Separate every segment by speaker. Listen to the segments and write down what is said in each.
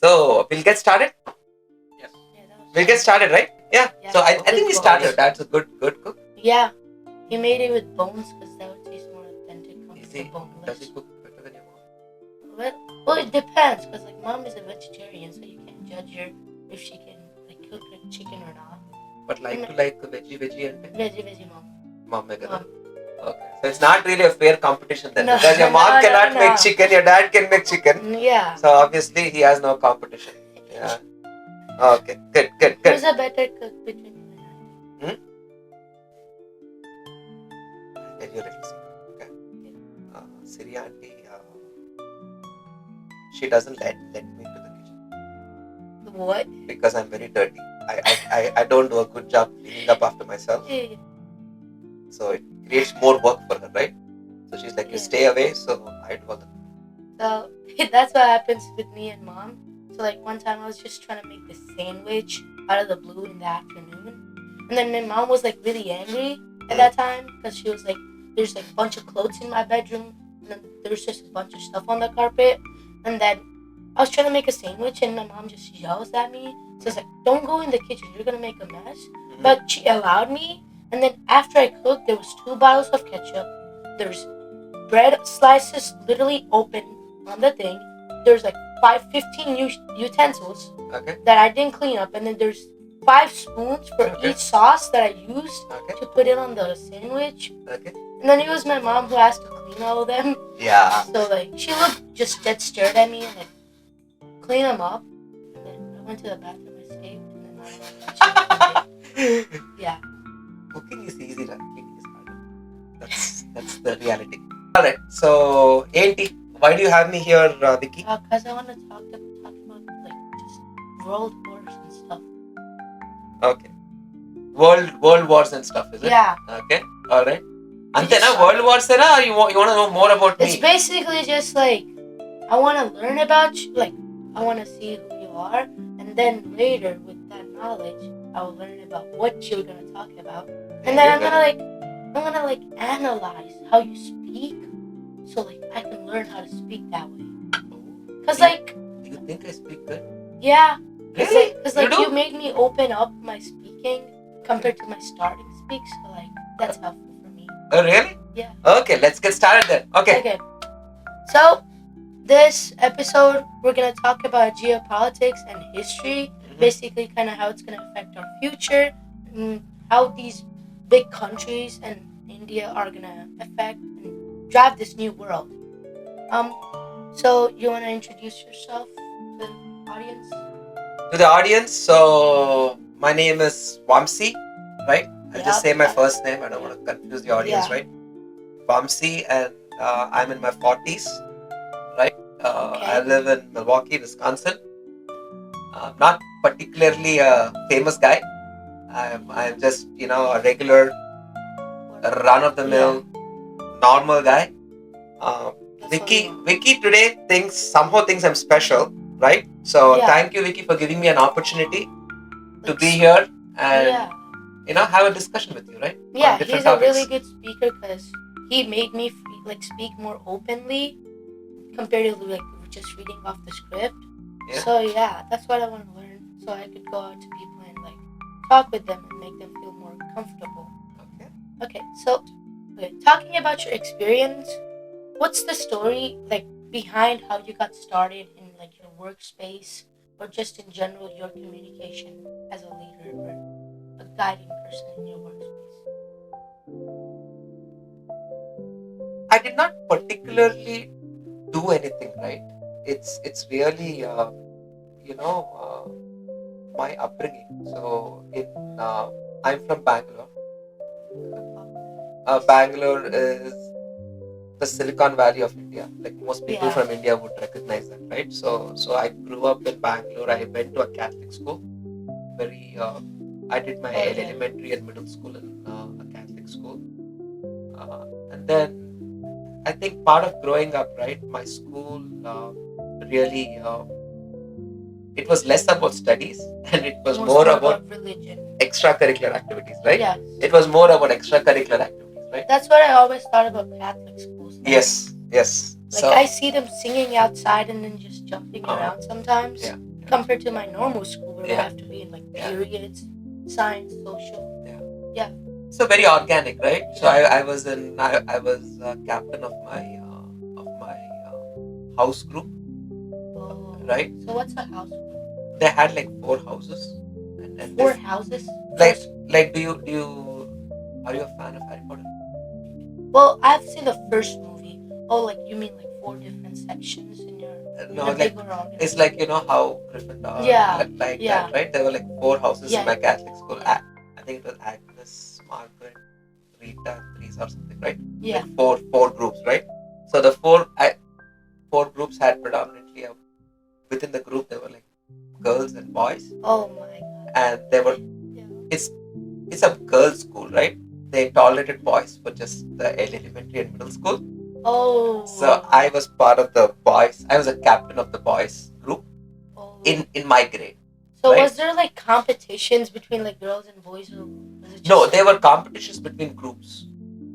Speaker 1: So we'll get started.
Speaker 2: Yeah,
Speaker 1: We'll get started, right? Yeah. So I think we started. That's a good cook.
Speaker 2: Yeah, he made it with bones because that would taste more authentic.
Speaker 1: Does he cook better than your mom?
Speaker 2: Well, it depends because like mom is a vegetarian, so you can't judge her if she can like cook chicken or not.
Speaker 1: But veggie and
Speaker 2: veggie mom.
Speaker 1: Mom. Okay. So it's not really a fair competition then,
Speaker 2: No,
Speaker 1: because your mom cannot
Speaker 2: no.
Speaker 1: make chicken, your dad can make chicken.
Speaker 2: Yeah.
Speaker 1: So obviously he has no competition. Yeah. Okay. Good.
Speaker 2: Who's a better cook between you and I?
Speaker 1: I'll tell you a little secret. Okay. Siri auntie, she doesn't let me into the kitchen.
Speaker 2: What?
Speaker 1: Because I'm very dirty. I don't do a good job cleaning up after myself. So it creates more work for her, right? So she's like, you stay away, so I do all the.
Speaker 2: So that's what happens with me and mom. So like one time I was just trying to make this sandwich out of the blue in the afternoon, and then my mom was like really angry at that time because she was like, there's like a bunch of clothes in my bedroom, and then there's just a bunch of stuff on the carpet, and then I was trying to make a sandwich and my mom just yells at me. So it's like, don't go in the kitchen, you're gonna make a mess. But she allowed me, and then after I cooked, there was 2 bottles of ketchup. There's bread slices literally open on the thing. There's like 15 utensils that I didn't clean up, and then there's 5 spoons for each sauce that I used to put it on the sandwich. And then it was my mom who has to clean all of them.
Speaker 1: Yeah.
Speaker 2: So like she looked just dead stared at me and like clean them up. And then I went to the bathroom, I saved, and then I went. Yeah.
Speaker 1: Cooking is easy, right? Cleaning is harder. That's the reality. Alright, so Auntie, why do you have me here, Vicky?
Speaker 2: Because I want to talk about like just world wars and stuff.
Speaker 1: Okay. World wars and stuff, is it?
Speaker 2: Yeah.
Speaker 1: Okay. Alright. Antena world wars or you want to know more about me?
Speaker 2: It's basically just like I want to learn about you, like I want to see who you are, and then later with that knowledge I will learn about what you're gonna talk about, and then I'm gonna analyze how you speak, so like I can learn how to speak that way. Cause like,
Speaker 1: do you think I speak good?
Speaker 2: Yeah.
Speaker 1: Really?
Speaker 2: Cause like you made me open up my speaking compared to my starting speak, so like that's helpful for me.
Speaker 1: Oh really?
Speaker 2: Yeah.
Speaker 1: Okay, let's get started then. Okay.
Speaker 2: So this episode we're gonna talk about geopolitics and history. Basically kind of how it's going to affect our future, and how these big countries and India are going to affect and drive this new world. So you want to introduce yourself to the audience?
Speaker 1: To the audience, so my name is Vamsi, right? I'll just say my first name. I don't want to confuse the audience, right? Vamsi, and I'm in my 40s, right? I live in Milwaukee, Wisconsin. Not particularly a famous guy. I'm just a regular, run-of-the-mill, normal guy. Vicky today somehow thinks I'm special, right? So thank you, Vicky, for giving me an opportunity to be here and have a discussion with you, right?
Speaker 2: Yeah, he's a really good speaker because he made me speak more openly compared to just reading off the script. Yeah. So yeah, that's what I want to learn, so I could go out to people and talk with them and make them feel more comfortable. Okay. So talking about your experience, what's the story behind how you got started in your workspace, or just in general your communication as a leader or a guiding person in your workspace?
Speaker 1: I did not particularly do anything, right? It's really my upbringing. So I'm from Bangalore. Bangalore is the Silicon Valley of India. Like most people from India would recognize that, right? So I grew up in Bangalore. I went to a Catholic school. I did my elementary and middle school in a Catholic school, and then I think part of growing up, right? My school really. It was less about studies and it was more about
Speaker 2: religion,
Speaker 1: extracurricular activities, right?
Speaker 2: Yes.
Speaker 1: It was more about extracurricular activities, right?
Speaker 2: That's what I always thought about Catholic schools.
Speaker 1: Yes.
Speaker 2: I see them singing outside and then just jumping around sometimes.
Speaker 1: Yeah.
Speaker 2: compared to my normal school where I
Speaker 1: Yeah.
Speaker 2: have to be in like
Speaker 1: Yeah.
Speaker 2: periods, science, social.
Speaker 1: So very organic, right? So I was captain of my house group,
Speaker 2: Oh.
Speaker 1: right?
Speaker 2: So what's a house?
Speaker 1: They had like 4 houses, and
Speaker 2: Four houses.
Speaker 1: like
Speaker 2: First,
Speaker 1: like do you are you a fan of Harry Potter?
Speaker 2: well, I've seen the first movie. Oh, like you mean like 4 different sections in your
Speaker 1: No,
Speaker 2: in a
Speaker 1: like
Speaker 2: bigger organization?
Speaker 1: it's like how Gryffindor,
Speaker 2: Yeah,
Speaker 1: like
Speaker 2: yeah.
Speaker 1: that, right? There were like 4 houses
Speaker 2: Yeah.
Speaker 1: in my Catholic school.
Speaker 2: Yeah.
Speaker 1: I think it was Agnes, Margaret, Rita, and Teresa or something, right?
Speaker 2: Yeah.
Speaker 1: Like four groups, right? So the four groups had predominantly within the group there were like girls and boys,
Speaker 2: Oh my god.
Speaker 1: and they were
Speaker 2: Yeah.
Speaker 1: it's a girls' school, right? They tolerated boys for just the elementary and middle school.
Speaker 2: Oh.
Speaker 1: So I was part of the boys. I was a captain of the boys group
Speaker 2: Oh.
Speaker 1: in my grade.
Speaker 2: So
Speaker 1: right?
Speaker 2: was there like competitions between like girls and boys? Or was it just
Speaker 1: No, there were competitions between groups,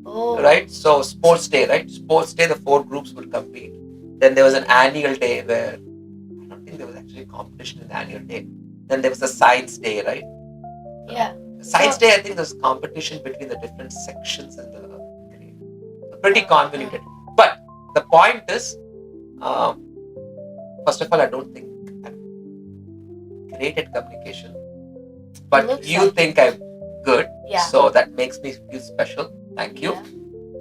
Speaker 2: Oh.
Speaker 1: right? So sports day, right? Sports day, the 4 groups would compete. Then there was an annual day where I don't think there was actually a competition in the annual day. Then there was a science day, right?
Speaker 2: Yeah.
Speaker 1: Science
Speaker 2: So-
Speaker 1: day, I think there's competition between the different sections in the grade. Pretty convoluted. But the point is, first of all, I don't think I'm great at communication. But
Speaker 2: looks
Speaker 1: you
Speaker 2: like
Speaker 1: think
Speaker 2: it.
Speaker 1: I'm good.
Speaker 2: Yeah.
Speaker 1: So that makes me feel special. Thank you.
Speaker 2: Yeah.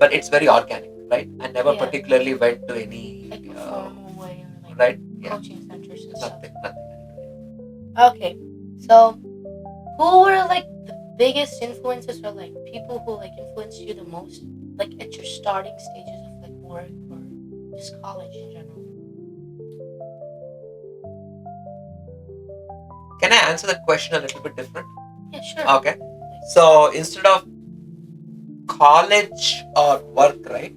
Speaker 1: But it's very organic, right? I never
Speaker 2: Yeah.
Speaker 1: particularly went to any
Speaker 2: Like a formal way or like
Speaker 1: right? Yeah.
Speaker 2: coaching centers and stuff.
Speaker 1: Nothing.
Speaker 2: Okay. So who were like the biggest influences or like people who like influenced you the most like at your starting stages of like work or just college in general?
Speaker 1: Can I answer that question a little bit different?
Speaker 2: Yeah, sure.
Speaker 1: Okay. So instead of college or work, right?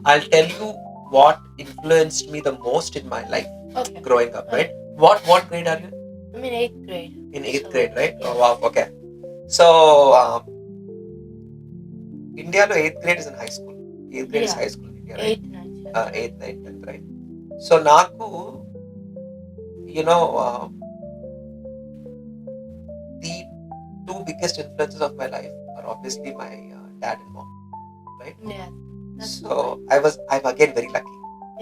Speaker 1: I'll tell you what influenced me the most in my life growing up, right? What grade are you?
Speaker 2: I'm in 8th grade.
Speaker 1: In 8th grade, right?
Speaker 2: Yeah.
Speaker 1: Oh wow, okay. So India's 8th grade is in high school. 8th grade is high school in India, right?
Speaker 2: 8th, 9th.
Speaker 1: 8th, 9th, 10th, right? So Naku, the 2 biggest influences of my life are obviously my dad and mom, right?
Speaker 2: Yeah.
Speaker 1: So I'm again very lucky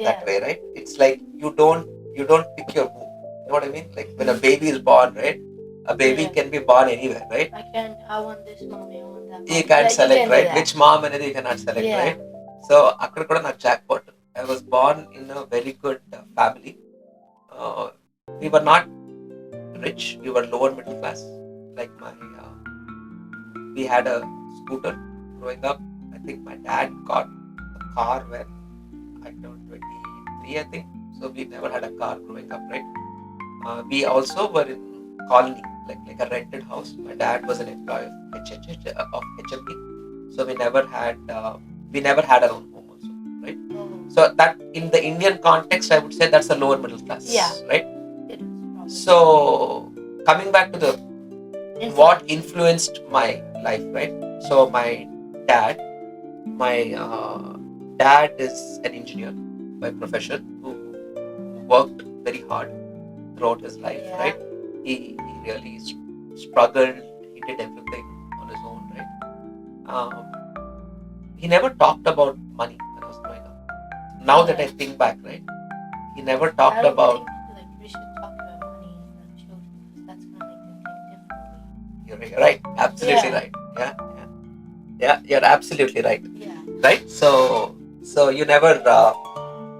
Speaker 1: that way, right? It's like you don't pick your womb. You know what I mean? Like when a baby is born, right? A baby can be born anywhere, right?
Speaker 2: I want this mommy, I want that mommy.
Speaker 1: You can't select, right? Which mom and you cannot select, right? So akkada kuda na jackpot. I was born in a very good family. We were not rich. We were lower middle class. Like we had a scooter growing up. I think my dad got a car when I turned 23, I think. So we never had a car growing up, right? We also were in colony, like a rented house. My dad was an employee of HMP, so we never had our own home also, right? So that in the Indian context, I would say that's a lower middle class, right? So coming back to the what influenced my life, right? So my dad is an engineer by profession who worked very hard throughout his life, right? He really struggled. He did everything on his own, right? He never talked about money when I was growing up. Now that I think back, right? He never talked about.
Speaker 2: We should talk about money in front of children because that's gonna make them think differently.
Speaker 1: You're right. Absolutely right. Yeah. You're absolutely right.
Speaker 2: Yeah.
Speaker 1: Right? So you never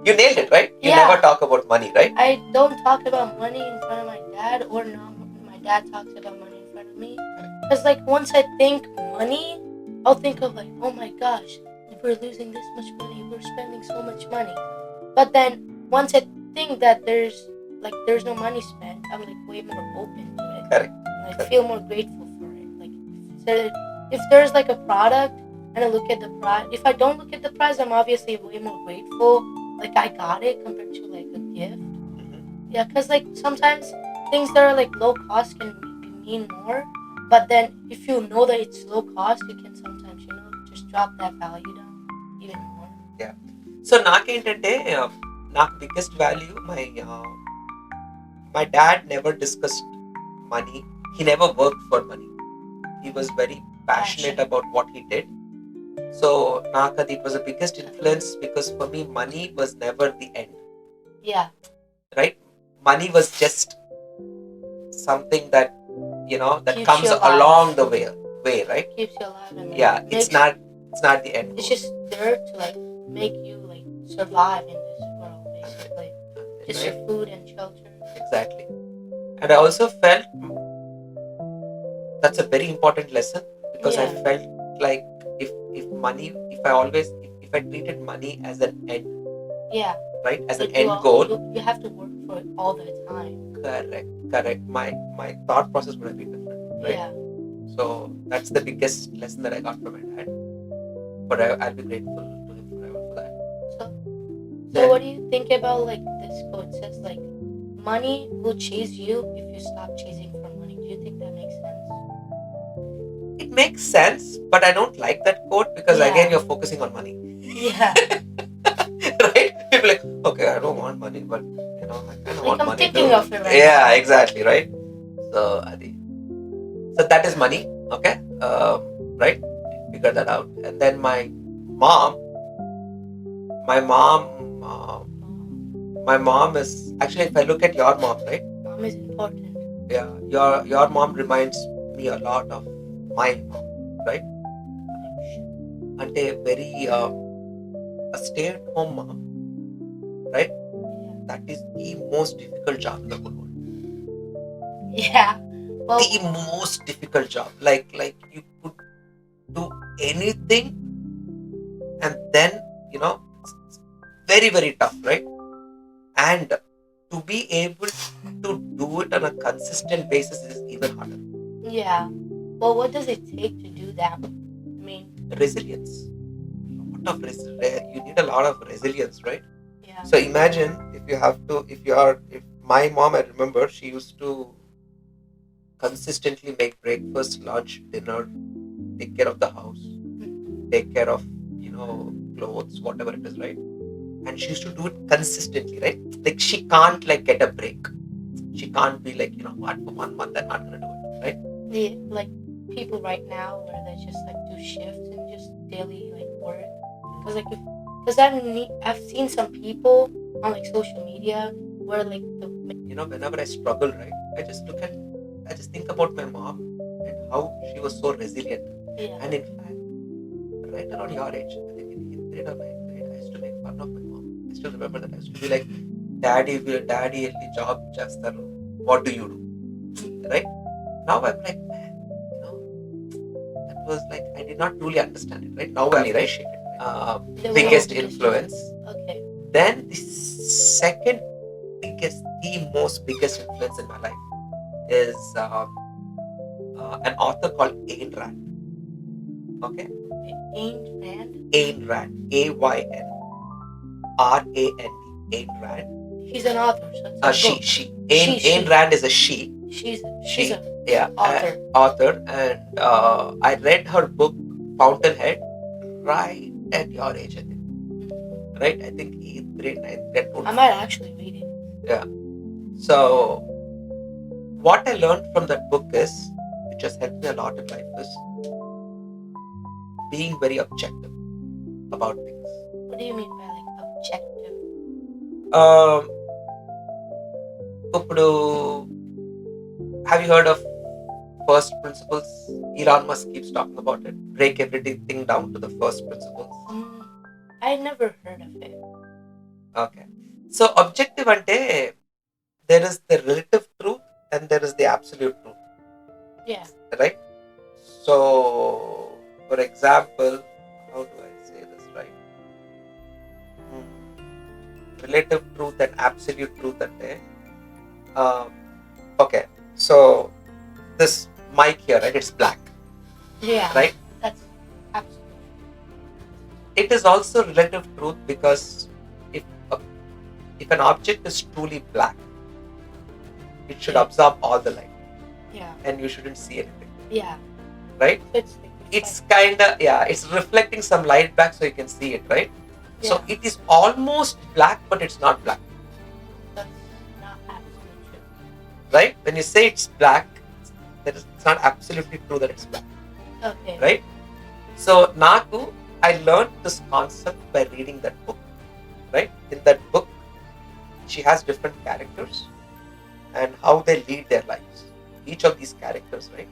Speaker 1: you nailed it, right? You never talk about money, right?
Speaker 2: I don't talk about money in front of my dad, or no, my dad talks about money in front of me. Because like once I think money, I'll think of like, oh my gosh, we're losing this much money, we're spending so much money. But then once I think that there's no money spent, I'm like way more open to it.
Speaker 1: Correct.
Speaker 2: And I feel more grateful for it. Like if there's like a product and I look at the price, if I don't look at the price, I'm obviously way more grateful. Like I got it compared to like a gift.
Speaker 1: Mm-hmm.
Speaker 2: Yeah, because like sometimes things that are like low cost can mean more. But then if you know that it's low cost, you can sometimes just drop that value down even more.
Speaker 1: Yeah. So నాకేంటంటే నాకు biggest value my dad never discussed money. He never worked for money. He was very passionate about what he did. So Nakadi, it was the biggest influence because for me, money was never the end.
Speaker 2: Yeah.
Speaker 1: Right? Money was just something that that
Speaker 2: Keeps
Speaker 1: comes
Speaker 2: you alive.
Speaker 1: along the way, right?
Speaker 2: Keeps you alive. And
Speaker 1: Yeah, it's not the end
Speaker 2: It's
Speaker 1: goal.
Speaker 2: just there to like make you like survive in this world, basically. Just
Speaker 1: Right?
Speaker 2: your food and shelter.
Speaker 1: Exactly. And I also felt that's a very important lesson because I felt like if I treated money as an end, right, as an end goal,
Speaker 2: you have to work for it all the time.
Speaker 1: Correct. My thought process would have been different, right?
Speaker 2: Yeah.
Speaker 1: So that's the biggest lesson that I got from my dad. But I'll be grateful to him forever for that.
Speaker 2: So what do you think about like this quote? It says like, money will chase you if you stop chasing for money. Do you think that makes sense?
Speaker 1: It makes sense, but I don't like that quote because again you're focusing on money.
Speaker 2: Yeah.
Speaker 1: Right? People like, okay, I don't want money, but I kind of want money.
Speaker 2: I'm thinking of it right
Speaker 1: Yeah,
Speaker 2: now.
Speaker 1: exactly, right? So that is money, okay? Right? Figure that out. And then my mom is actually, if I look at your mom, right?
Speaker 2: Mom is important.
Speaker 1: Yeah, your mom reminds me a lot of my mom, right? Ante very a stay-at-home mom, right? That is the most difficult job in the whole world.
Speaker 2: Yeah. Well,
Speaker 1: the most difficult job. Like you could do anything, and then it's very, very tough, right? And to be able to do it on a consistent basis is even harder.
Speaker 2: Yeah. Well, what does it take to do that? I mean,
Speaker 1: resilience. You need a lot of resilience, right?
Speaker 2: Yeah.
Speaker 1: So imagine if my mom, I remember she used to consistently make breakfast, lunch, dinner, take care of the house, take care of clothes, whatever it is, right? And she used to do it consistently, right? Like she can't like get a break. She can't be like, what, for 1 month I'm not gonna do it, right?
Speaker 2: Yeah, like people right now where they just like do shifts and just daily like work. Because I've seen some people on like social media where like
Speaker 1: whenever I struggle, right, I just think about my mom and how she was so resilient.
Speaker 2: Yeah.
Speaker 1: And in fact, right around your age, I think in 8th grade or 9th grade, I used to make fun of my mom. I still remember that. I used to be like, daddy elli job chestaru, what do you do? Right? Now I'm like, man, that was like, I did not truly understand it, right? Now I appreciate it. Biggest influence.
Speaker 2: Okay.
Speaker 1: Then the second biggest, the most biggest influence in my life is an author called Ayn Rand. Okay?
Speaker 2: Ayn Rand?
Speaker 1: Ayn Rand. AYN RAND. Ayn Rand.
Speaker 2: She's an author. So
Speaker 1: she. Ayn Rand is a she.
Speaker 2: She's
Speaker 1: author. And I read her book Fountainhead right at your age, I think. Right? I think 8th grade, 9th grade.
Speaker 2: I might actually read it.
Speaker 1: Yeah. So what I learned from that book is, which has helped me a lot in life, is being very objective about things.
Speaker 2: What do you mean by like objective?
Speaker 1: Have you heard of first principles? Elon Musk keeps talking about it. Break everything down to the first principles.
Speaker 2: I never heard of it.
Speaker 1: Okay. So objective ante, there is the relative truth and there is the absolute truth.
Speaker 2: Yeah.
Speaker 1: Right? So, for example, how do I say this right? Relative truth and absolute truth ante. Okay. So, this mic here, right? It's black.
Speaker 2: Yeah.
Speaker 1: Right?
Speaker 2: That's absolute.
Speaker 1: It is also relative truth because if an object is truly black, it should absorb all the light.
Speaker 2: Yeah.
Speaker 1: And you shouldn't see anything.
Speaker 2: Yeah.
Speaker 1: Right? It's kinda, it's reflecting some light back so you can see it, right? Yeah. So it is almost black, but it's not black.
Speaker 2: That's not absolute truth.
Speaker 1: right? When you say it's black, it's not absolutely true that it's black,
Speaker 2: Okay.
Speaker 1: right? So Naku, I learned this concept by reading that book, right? In that book, she has different characters and how they lead their lives. Each of these characters, right?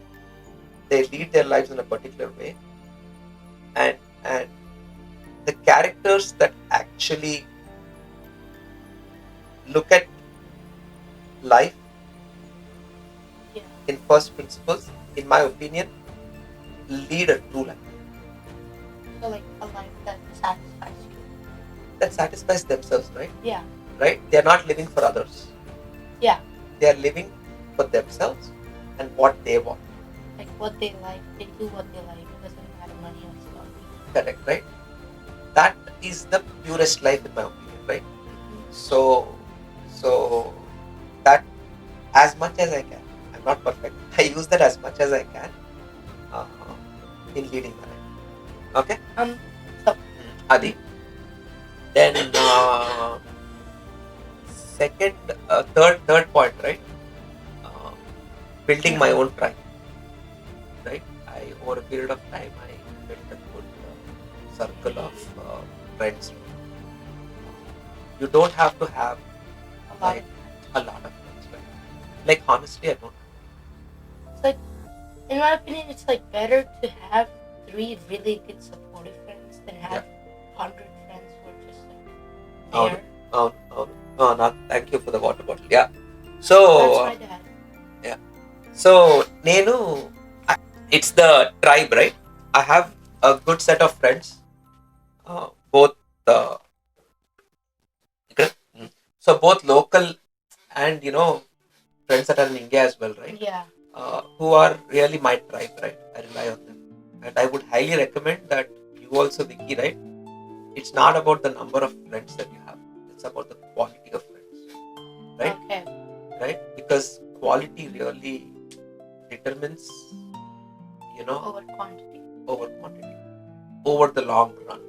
Speaker 1: They lead their lives in a particular way, and the characters that actually look at life
Speaker 2: Yeah.
Speaker 1: in first principles, in my opinion, lead a true life
Speaker 2: So like a life that satisfies you.
Speaker 1: that satisfies themselves, right?
Speaker 2: Yeah.
Speaker 1: Right? They are not living for others.
Speaker 2: Yeah.
Speaker 1: They are living for themselves and what they want.
Speaker 2: Like what they like, they do what they like. It doesn't matter money or stuff.
Speaker 1: Correct, right? That is the purest life in my opinion, right? So that as much as I can, I'm not perfect. I use that as much as I can uh, in leading my life. Okay?
Speaker 2: So
Speaker 1: Adi. Then second, third point, right? Uh, building my own tribe, right? Over a period of time, I built a good circle of friends. You don't have to have
Speaker 2: a lot
Speaker 1: like a lot of friends, right? Like honestly, I don't.
Speaker 2: It's like, in my opinion, it's like better to have 3 really good supportive friends than have 100 friends who are just like there.
Speaker 1: No, thank you for the water bottle. Yeah. So
Speaker 2: That's my dad.
Speaker 1: So Nenu, it's the tribe, right? I have a good set of friends, both both local and friends that are in India as well, right?
Speaker 2: Yeah.
Speaker 1: Who are really my tribe, right? I rely on them, and I would highly recommend that you also, Vicky, right? It's not about the number of friends that you have; it's about the quality of friends, right?
Speaker 2: Okay.
Speaker 1: Right? Because quality really determines,
Speaker 2: over quantity,
Speaker 1: over the long run,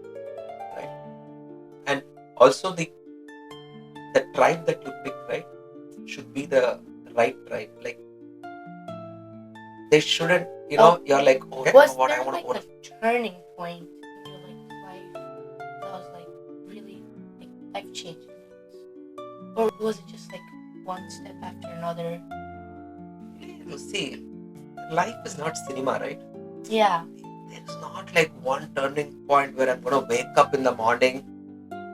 Speaker 1: right? And also the tribe that you pick, right, should be the right tribe. Like they shouldn't, you're like, okay,
Speaker 2: was
Speaker 1: what
Speaker 2: there
Speaker 1: I want
Speaker 2: like a turning point in your like life that was like really like life changing, or was it just like one step after another?
Speaker 1: See, life is not cinema, right?
Speaker 2: Yeah.
Speaker 1: There's not like one turning point where I'm gonna wake up in the morning,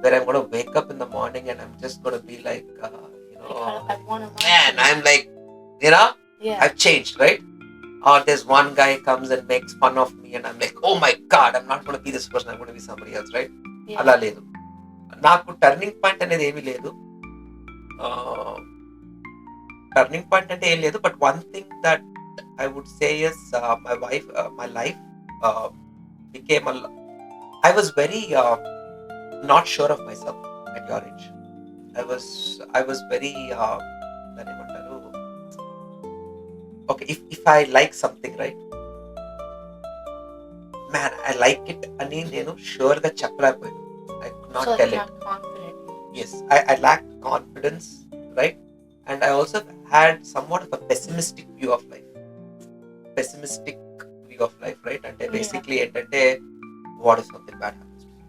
Speaker 1: and I'm just gonna be like,
Speaker 2: I want to
Speaker 1: man, I'm like, I've changed, right? Or there's one guy comes and makes fun of me, and I'm like, oh my god, I'm not gonna be this person, I'm gonna be somebody else, right? అలా లేదు. నాకు turning point అనేది ఏమీ లేదు. Turning point అంటే ఏం లేదు, but one thing that I would say is my life became I was very not sure of myself at your age. I was very okay, if I like something, right, man, I like it అని నేను sure గా చెప్పలేకపోయాను. I could not tell it.
Speaker 2: Not confident.
Speaker 1: Yes, I lacked confidence, right? And I also had somewhat of a pessimistic view of life, right? And basically ఏంటంటే what if something bad happens to me,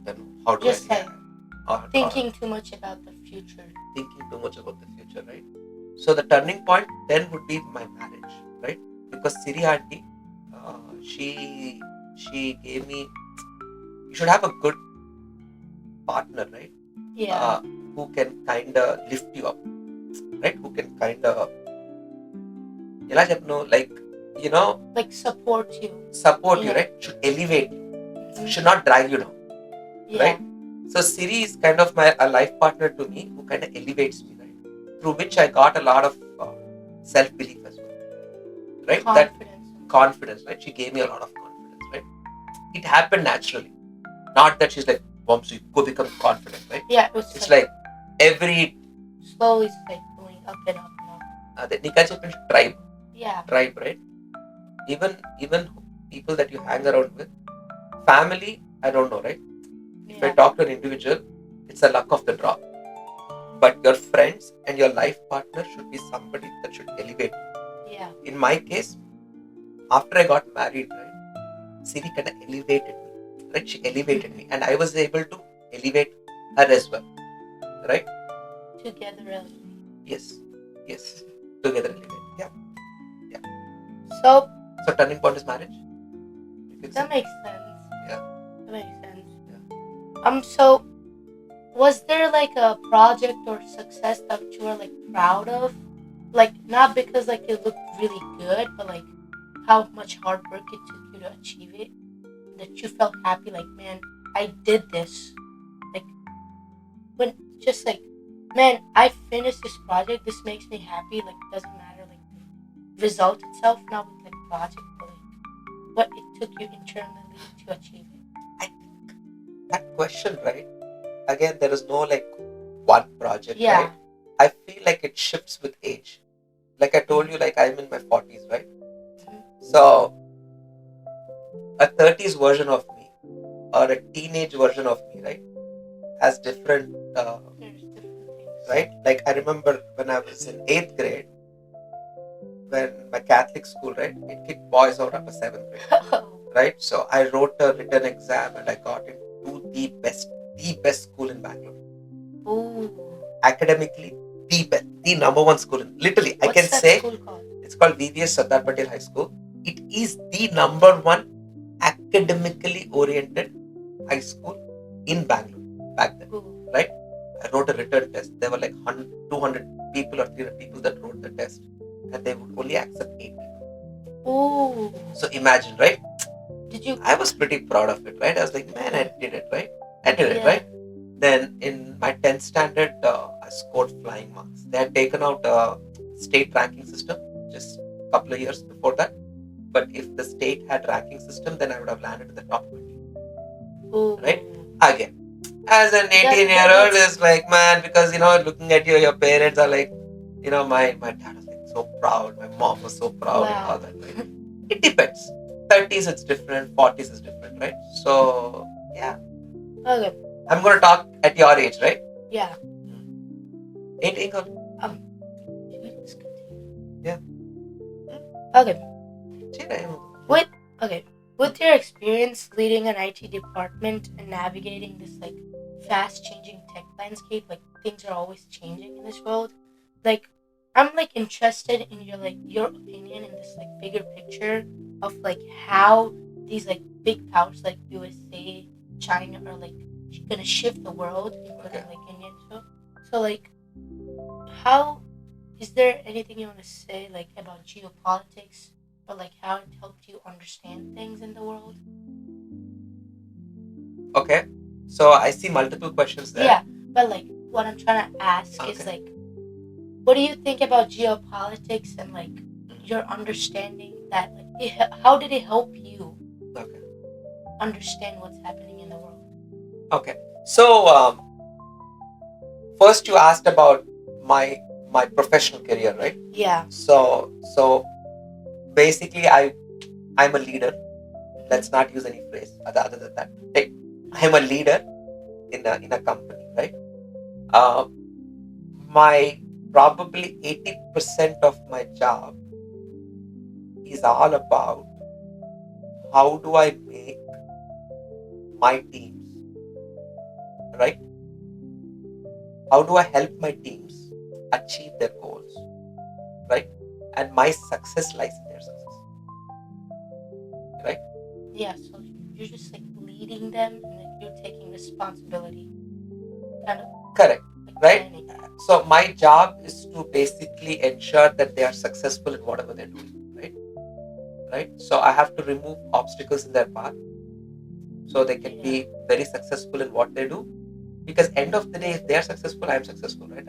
Speaker 1: then how do
Speaker 2: just
Speaker 1: I
Speaker 2: like thinking too much about the future,
Speaker 1: right? So the turning point then would be my marriage, right? Because Siri auntie, she gave me, you should have a good partner, right?
Speaker 2: Yeah.
Speaker 1: Who can kind of lift you up, right? Who can kind of like
Speaker 2: like support you,
Speaker 1: right? Should elevate you, should not drag you down, right? So Siri is kind of a life partner to me, who kind of elevates me, right? Through which I got a lot of self-belief as well, right? Confidence, right? She gave me a lot of confidence, right? It happened naturally, not that she's like, Vamsi, go become confident, right?
Speaker 2: Yeah,
Speaker 1: it's like every
Speaker 2: slowly like going up and up and up.
Speaker 1: The Nika Chapin tribe.
Speaker 2: Yeah.
Speaker 1: Tribe, right? Even people that you hang around with, family, I don't know, right? If I talk to an individual, it's a luck of the draw. but your friends and your life partner should be somebody that should elevate you.
Speaker 2: Yeah.
Speaker 1: In my case, after I got married, right, Siri kind of elevated me, right? She elevated me, and I was able to elevate her as well, right?
Speaker 2: Together elevate.
Speaker 1: Yes, yes, together elevate. Yeah.
Speaker 2: So
Speaker 1: Turning point is marriage. You can
Speaker 2: that
Speaker 1: say.
Speaker 2: makes sense.
Speaker 1: Yeah.
Speaker 2: That makes sense. So was there like a project or success that you were like proud of? Like not because like it looked really good, but like how much hard work it took you to achieve it? That you felt happy, like, man, I did this. Like when just like, man, I finished this project, this makes me happy, like doesn't matter like the result itself, not with like project, but like what it took you internally to achieve it.
Speaker 1: I think that question, right? Again, there is no like one project,
Speaker 2: Yeah.
Speaker 1: right? I feel like it shifts with age. Like I told you, like I'm in my 40s, right? So a 30s version of me or a teenage version of me, right, has different,
Speaker 2: There's different things.
Speaker 1: right? Like I remember when I was in 8th grade, when my Catholic school, right, it kicked boys out after 7th grade, right? So I wrote a written exam and I got into the best school in Bangalore.
Speaker 2: Ooh.
Speaker 1: Academically, the best, the number one school in, literally, I
Speaker 2: What's
Speaker 1: can
Speaker 2: that
Speaker 1: say
Speaker 2: school called?
Speaker 1: it's called VVS Sardar Patel High School. It is the number one academically oriented high school in Bangalore back then,
Speaker 2: Ooh.
Speaker 1: right? I wrote a written test. There were like 100, 200 people or 300 people that wrote the test, and they would only accept 8 people.
Speaker 2: Ooh.
Speaker 1: So imagine, right?
Speaker 2: Did you?
Speaker 1: I was pretty proud of it, right? I was like, man, I did it, right? I did it,
Speaker 2: Yeah.
Speaker 1: right? Then in my 10th standard, I scored flying marks. They had taken out a state ranking system just a couple of years before that. But if the state had ranking system, then I would have landed in the top 20.
Speaker 2: Ooh.
Speaker 1: Right? Again, as an 18-year-old, is like, man, because looking at you, your parents are like, my dad was like so proud, my mom was so proud, and all that, right? It depends. 30s it's different, 40s is different, right? So yeah.
Speaker 2: Okay.
Speaker 1: I'm gonna talk at your age, right?
Speaker 2: Yeah.
Speaker 1: 18. Yeah.
Speaker 2: Okay.
Speaker 1: With
Speaker 2: With your experience leading an IT department and navigating this like fast changing tech landscape, like things are always changing in this world, like I'm like interested in your opinion in this like bigger picture of like how these like big powers like USA, China are like gonna shift the world, including like India and so. So like how is there anything you want to say like about geopolitics or like how it helped you understand things in the world?
Speaker 1: Okay, so I see multiple questions there.
Speaker 2: Yeah, but like what I'm trying to ask is like, what do you think about geopolitics and like your understanding that like how did it help you understand what's happening in the world?
Speaker 1: Okay, so first you asked about my professional career, right?
Speaker 2: Yeah.
Speaker 1: So basically I'm a leader. Let's not use any phrase other than that. Hey, I'm a leader in a company, right? My probably 80% of my job is all about how do I make my teams, right? How do I help my teams achieve their goals, right? And my success lies in their success, right?
Speaker 2: Yeah, so you're just like leading them and like you're taking responsibility. Kind of.
Speaker 1: Correct,
Speaker 2: like
Speaker 1: right?
Speaker 2: planning.
Speaker 1: So my job is to basically ensure that they are successful in whatever they're doing, right? Right? So I have to remove obstacles in their path so they can be very successful in what they do. Because end of the day, if they are successful, I am successful, right?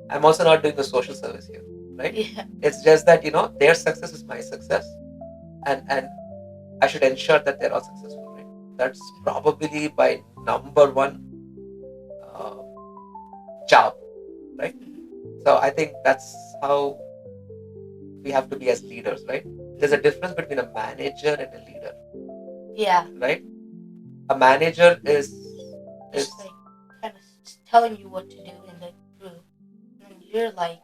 Speaker 1: I'm also not doing the social service here, right?
Speaker 2: Yeah.
Speaker 1: It's just that their success is my success, and I should ensure that they're all successful, right? That's probably my number one job, right? So I think that's how we have to be as leaders, right? There's a difference between a manager and a leader.
Speaker 2: Yeah.
Speaker 1: Right? A manager is
Speaker 2: like kind of telling you what to do in the group. you're like,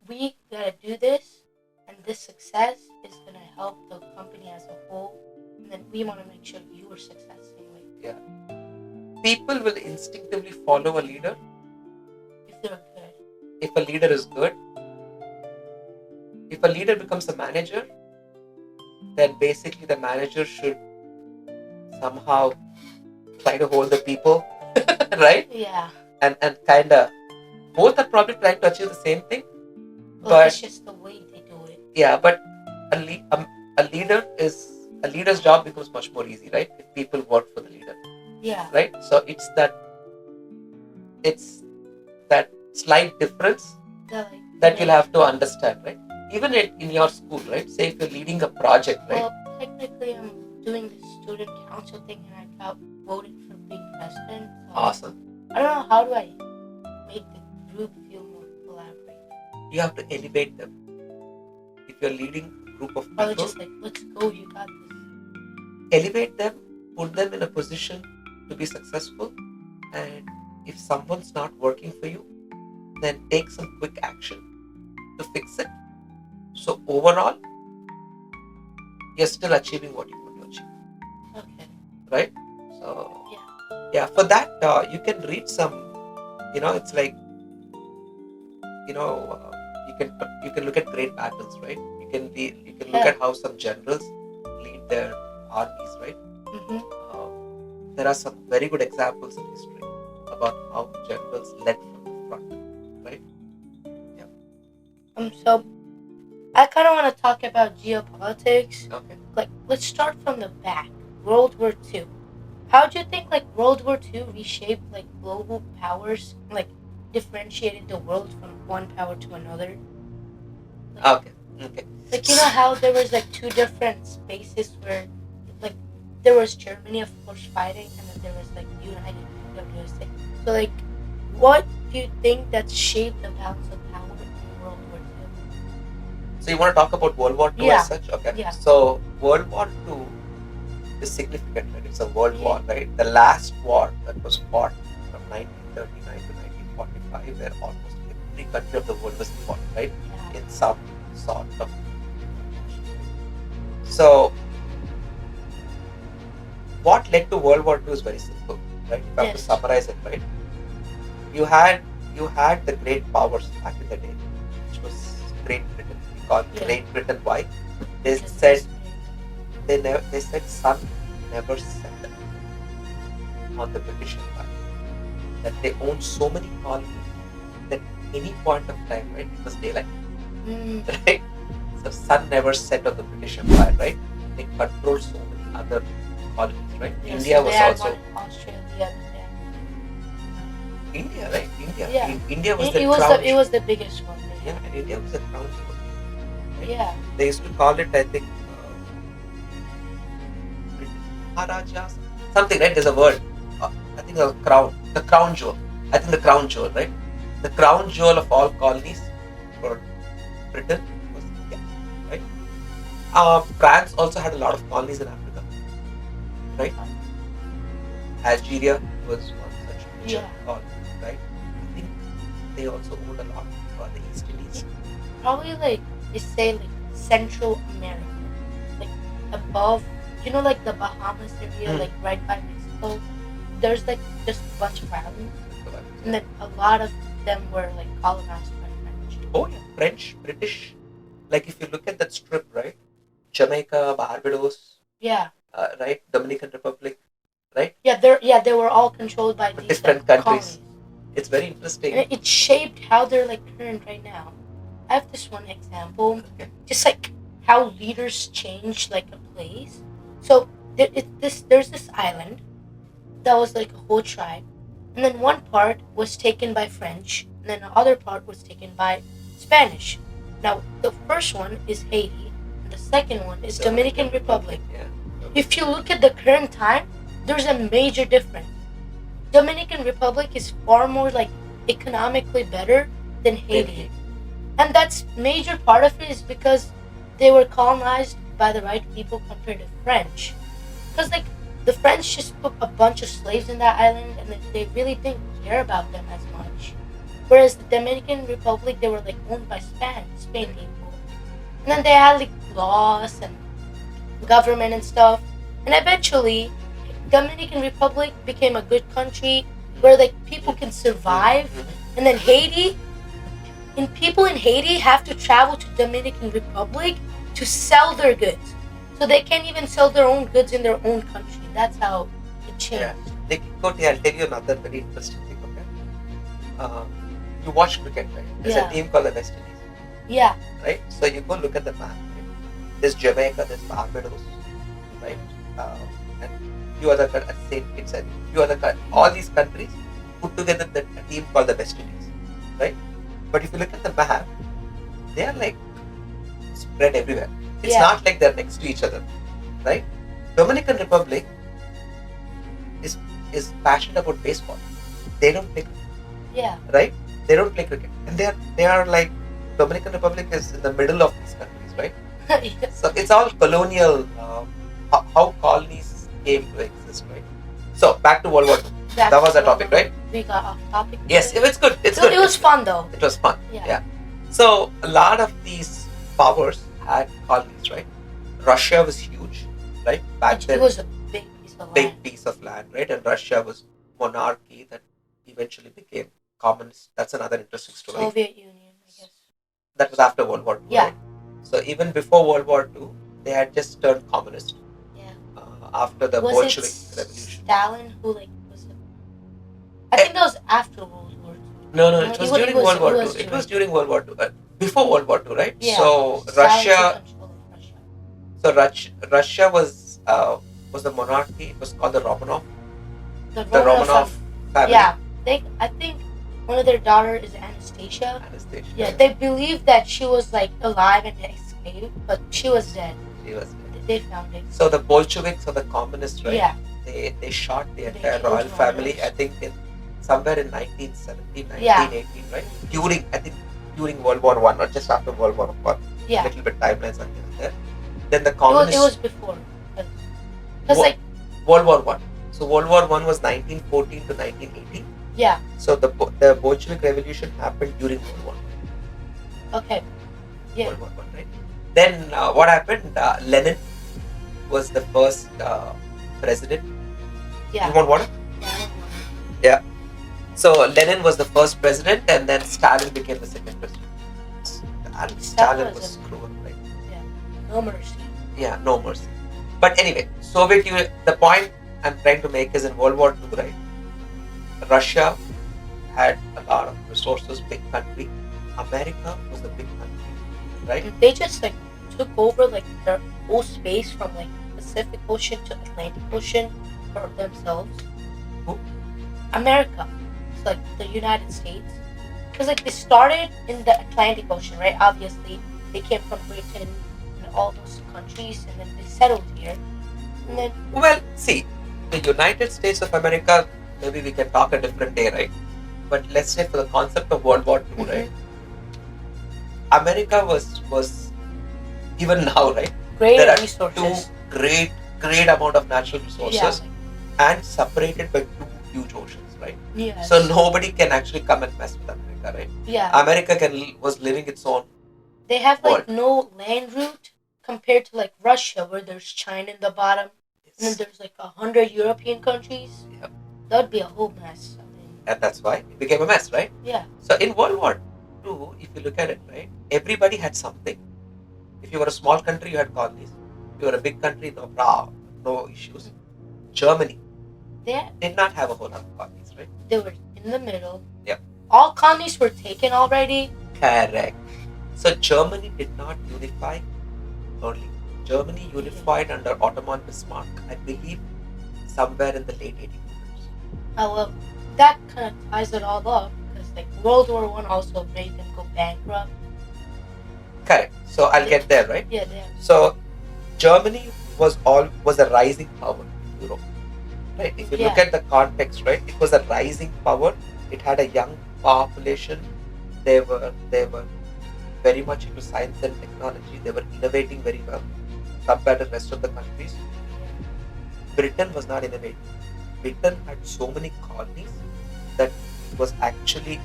Speaker 2: we gotta do this, and this success is gonna help the company as a whole, and then we want to make sure you are successful.
Speaker 1: Yeah. People will instinctively follow a leader
Speaker 2: If they're good.
Speaker 1: if a leader is good. If a leader becomes a manager, then basically the manager should somehow try to hold the people, right?
Speaker 2: Yeah.
Speaker 1: And kind of both are probably trying to achieve the same thing,
Speaker 2: Well, it's
Speaker 1: but
Speaker 2: just the way they do it.
Speaker 1: yeah, but a leader's job becomes much more easy, right? If people work for the leader,
Speaker 2: Yeah.
Speaker 1: right? So it's that slight difference that you'll have to understand, right? Even in your school, right? Say if you're leading a project, right?
Speaker 2: Well, technically, I'm doing the student council thing, and I got voted for being president. So
Speaker 1: Awesome.
Speaker 2: I don't know, how do I make the group feel more collaborative?
Speaker 1: You have to elevate them. If you're leading a group of
Speaker 2: Or
Speaker 1: people,
Speaker 2: just like, let's go, you got this.
Speaker 1: elevate them, put them in a position to be successful, and if someone's not working for you, then take some quick action to fix it. So overall, you're still achieving what you want to achieve.
Speaker 2: Okay.
Speaker 1: Right? So yeah, for that you can read some, it's like, you can look at great battles, right? You can look at how some generals lead their armies, right? There are some very good examples in history about how generals led from the front, right? Yeah.
Speaker 2: So I kind of want to talk about geopolitics.
Speaker 1: Okay.
Speaker 2: Like, let's start from the back. World War II. How do you think like World War II reshaped like global powers, like differentiated the world from one power to another?
Speaker 1: Okay.
Speaker 2: Like, how there was like two different spaces where, like, there was Germany, of course, fighting, and then there was like United Kingdom, USA. So like, what do you think that shaped the balance of power in World War II?
Speaker 1: So you want to talk about World War II as such? Okay.
Speaker 2: Yeah.
Speaker 1: So World War II is significant, right? It's a world war, right? The last war that was fought from 1939 to 1945, where almost every country of the world was involved, right?
Speaker 2: Yeah.
Speaker 1: In some sort of. So what led to World War II is very simple, right? If I have to summarize it, right? You had the great powers back in the day, which was Great Britain. We call Great Britain. Why? They said sun never set on the British Empire. That they owned so many colonies that any point of time, right, it was daylight. Right? So sun never set on the British Empire, right? They controlled so many other colonies, right?
Speaker 2: Yeah,
Speaker 1: India
Speaker 2: so
Speaker 1: was
Speaker 2: they had
Speaker 1: also
Speaker 2: one in Australia.
Speaker 1: India, right? India.
Speaker 2: Yeah.
Speaker 1: India was
Speaker 2: It was the biggest one.
Speaker 1: Yeah, and India was the crown jewel. Right?
Speaker 2: Yeah.
Speaker 1: They used to call it, I think, Maharaja, something, right? There's a word. I think the crown jewel. I think the crown jewel, right? The crown jewel of all colonies for Britain was India, right? France also had a lot of colonies in Africa, right? Algeria was one such major colony, right? I think they also owned a lot of the East Indies.
Speaker 2: Probably like they say like Central America, like above, like the Bahamas area, like right by Mexico. There's like just a bunch of islands, and then a lot of them were like colonized by French.
Speaker 1: Oh yeah, French, British. Like if you look at that strip, right? Jamaica, Barbados.
Speaker 2: Yeah.
Speaker 1: Right, Dominican Republic, right?
Speaker 2: Yeah, they were all controlled by these
Speaker 1: different countries.
Speaker 2: Colonies.
Speaker 1: It's very interesting.
Speaker 2: And it shaped how they're like current right now. I have this one example, just like how leaders change like a place. So there's this island that was like a whole tribe, and then one part was taken by French, and then the other part was taken by Spanish. Now the first one is Haiti, and the second one is Dominican Republic.
Speaker 1: Yeah.
Speaker 2: If you look at the current time, there's a major difference. Dominican Republic is far more like economically better than Haiti. And that's major part of it is because they were colonized by the right people compared to French. Because like the French just put a bunch of slaves in that island and they really didn't care about them as much. Whereas the Dominican Republic, they were like owned by Spain people, and then they had like laws and government and stuff, and eventually, Dominican Republic became a good country where like people can survive, and then Haiti, and people in Haiti have to travel to Dominican Republic to sell their goods, so they can't even sell their own goods in their own country. That's how it changed.
Speaker 1: Yeah. I'll tell you another very interesting thing. Okay, you watch cricket, right? There's a team called the West Indies.
Speaker 2: Yeah.
Speaker 1: Right. So you go look at the map. Right? There's Jamaica, there's Barbados, right? And few other all these countries put together a team called the West Indies, right? But if you look at the map, they are like spread everywhere. It's not like they're next to each other, right? Dominican Republic is passionate about baseball. They don't play cricket.
Speaker 2: Yeah.
Speaker 1: Right? They don't play cricket, and they are like Dominican Republic is in the middle of these countries, right?
Speaker 2: Yeah.
Speaker 1: So it's all colonial. How colonies came to exist, right? So back to World War II. That was the topic, right?
Speaker 2: We got off topic.
Speaker 1: Yes, it's good. It's good.
Speaker 2: It was fun though.
Speaker 1: It was fun.
Speaker 2: Yeah.
Speaker 1: So a lot of these powers had colonies, right? Russia was huge, right? Back then,
Speaker 2: it was a big piece of land.
Speaker 1: Right? And Russia was monarchy that eventually became communist. That's another interesting story.
Speaker 2: Soviet Union, I guess.
Speaker 1: That was after World War II.
Speaker 2: Yeah.
Speaker 1: Right? So even before World War II, they had just turned communist.
Speaker 2: Yeah.
Speaker 1: After the Bolshevik Revolution.
Speaker 2: Stalin who was it? I think that was after World War II.
Speaker 1: No, it was during World War II. It was during World War II. Before World War II, right?
Speaker 2: Yeah.
Speaker 1: So Russia was the monarchy. It was called the Romanov.
Speaker 2: The
Speaker 1: Romanov family.
Speaker 2: Yeah. I think one of their daughters is Anastasia. Yeah, they believed that she was like alive and escaped, but she was dead. They found it.
Speaker 1: So the Bolsheviks or the communists, right?
Speaker 2: Yeah.
Speaker 1: They shot the entire royal family. I think somewhere in 1917, 1918, right? During World War I or just after World War I.
Speaker 2: Yeah.
Speaker 1: Little bit timelines are there. Then the communists.
Speaker 2: It was before. Because
Speaker 1: World War I. So World War I was 1914 to 1918.
Speaker 2: Yeah.
Speaker 1: So the Bolshevik Revolution happened during World War I.
Speaker 2: Okay. Yeah.
Speaker 1: World War I, right? Then what happened? Lenin was the first president.
Speaker 2: Yeah.
Speaker 1: You want water? Yeah. So Lenin was the first president, and then Stalin became the second president. Stalin was cruel, right?
Speaker 2: Yeah. No mercy.
Speaker 1: Yeah, no mercy. But anyway, Soviet Union. The point I'm trying to make is in World War II, right? Russia had a lot of resources, big country. America was a big country, right?
Speaker 2: And they just took over their whole space from Pacific Ocean to Atlantic Ocean for themselves.
Speaker 1: Who?
Speaker 2: America. It's the United States. Because they started in the Atlantic Ocean, right? Obviously, they came from Britain and all those countries, and then they settled here. And then,
Speaker 1: well, see, the United States of America, maybe we can talk a different day, right? But let's say for the concept of World War II, right? America was even now, right?
Speaker 2: There are resources.
Speaker 1: Two great amount of natural resources, and separated by two huge oceans, right?
Speaker 2: Yes.
Speaker 1: So nobody can actually come and mess with America, right?
Speaker 2: Yeah.
Speaker 1: America was living its own.
Speaker 2: They have no land route compared to Russia, where there's China in the bottom, and then there's 100 European countries.
Speaker 1: Yep.
Speaker 2: That would be a whole mess.
Speaker 1: And that's why it became a mess, right?
Speaker 2: Yeah.
Speaker 1: So in World War II, if you look at it, right, everybody had something. If you were a small country, you had colonies. If you were a big country, no issues. Germany did not have a whole lot of colonies, right?
Speaker 2: They were in the middle.
Speaker 1: Yeah.
Speaker 2: All colonies were taken already.
Speaker 1: Correct. So Germany did not unify early. Germany unified under Ottoman Bismarck, I believe, somewhere in the late 1800s.
Speaker 2: Well, that kind of ties it all up, because World War I also made them go bankrupt.
Speaker 1: Correct. So I'll get there, right?
Speaker 2: Yeah, there.
Speaker 1: So Germany was a rising power in Europe, right? If you look at the context, right, it was a rising power. It had a young population. They were very much into science and technology. They were innovating very well compared to the rest of the countries. Britain was not innovating. Britain had so many colonies that it was actually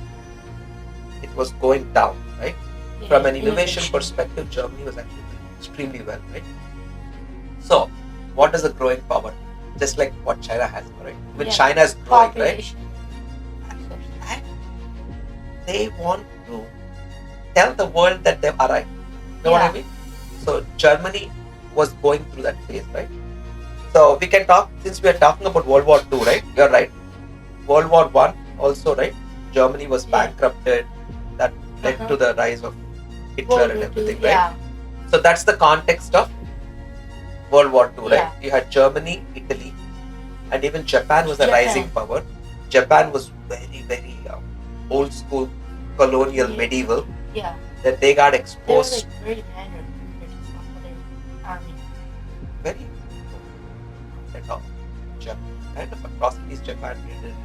Speaker 1: it was going down, right?
Speaker 2: Yeah,
Speaker 1: From an innovation perspective, Germany was actually doing extremely well, right? So, what is the growing power? Just like what China has, right? Even
Speaker 2: Yeah.
Speaker 1: China is growing, right?
Speaker 2: Population.
Speaker 1: And they want to tell the world that they've arrived. You know what I
Speaker 2: Yeah.
Speaker 1: mean? So, Germany was going through that phase, right? So, we can talk, since we are talking about World War II, right? You're right. World War One also, right? Germany was
Speaker 2: Yeah.
Speaker 1: bankrupted. That led to the rise of Hitler
Speaker 2: World
Speaker 1: and
Speaker 2: War
Speaker 1: everything,
Speaker 2: II,
Speaker 1: right?
Speaker 2: yeah.
Speaker 1: So that's the context of World War II, right?
Speaker 2: Yeah.
Speaker 1: You had Germany, Italy, and even Japan was a
Speaker 2: Japan.
Speaker 1: rising power. Japan was very, very old school, colonial,
Speaker 2: Yeah.
Speaker 1: medieval.
Speaker 2: Yeah.
Speaker 1: That they got
Speaker 2: They were
Speaker 1: exposed.
Speaker 2: like very mannered compared to some other armies.
Speaker 1: Very at all. Kind of atrocities Japan did in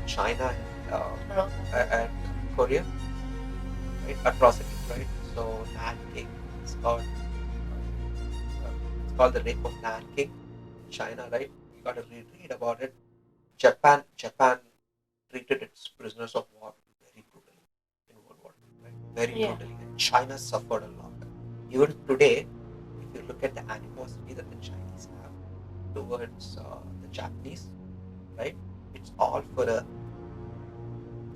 Speaker 1: China and Korea, right? Atrocities, right? So Nanking is called it's called the rape of Nanking in China, right? You got to read about it. Japan treated its prisoners of war very brutally in World War II, right? Very brutally, and China suffered a lot. Even today, if you look at the animosity that the Chinese have towards the Japanese, right? It's all for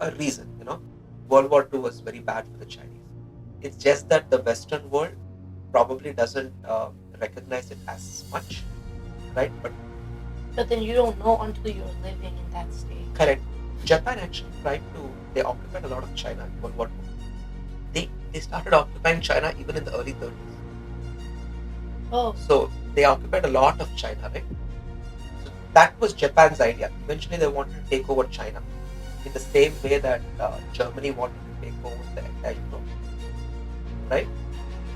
Speaker 1: a reason, you know. World War II was very bad for the Chinese. It's just that the Western world probably doesn't recognize it as much, right?
Speaker 2: But then you don't know until you're living in that state.
Speaker 1: Correct. Japan actually they occupied a lot of China in World War II. They started occupying China even in the early 30s.
Speaker 2: Oh.
Speaker 1: So they occupied a lot of China, right? So that was Japan's idea. Eventually they wanted to take over China in the same way that Germany wanted to take over the entire Europe, right?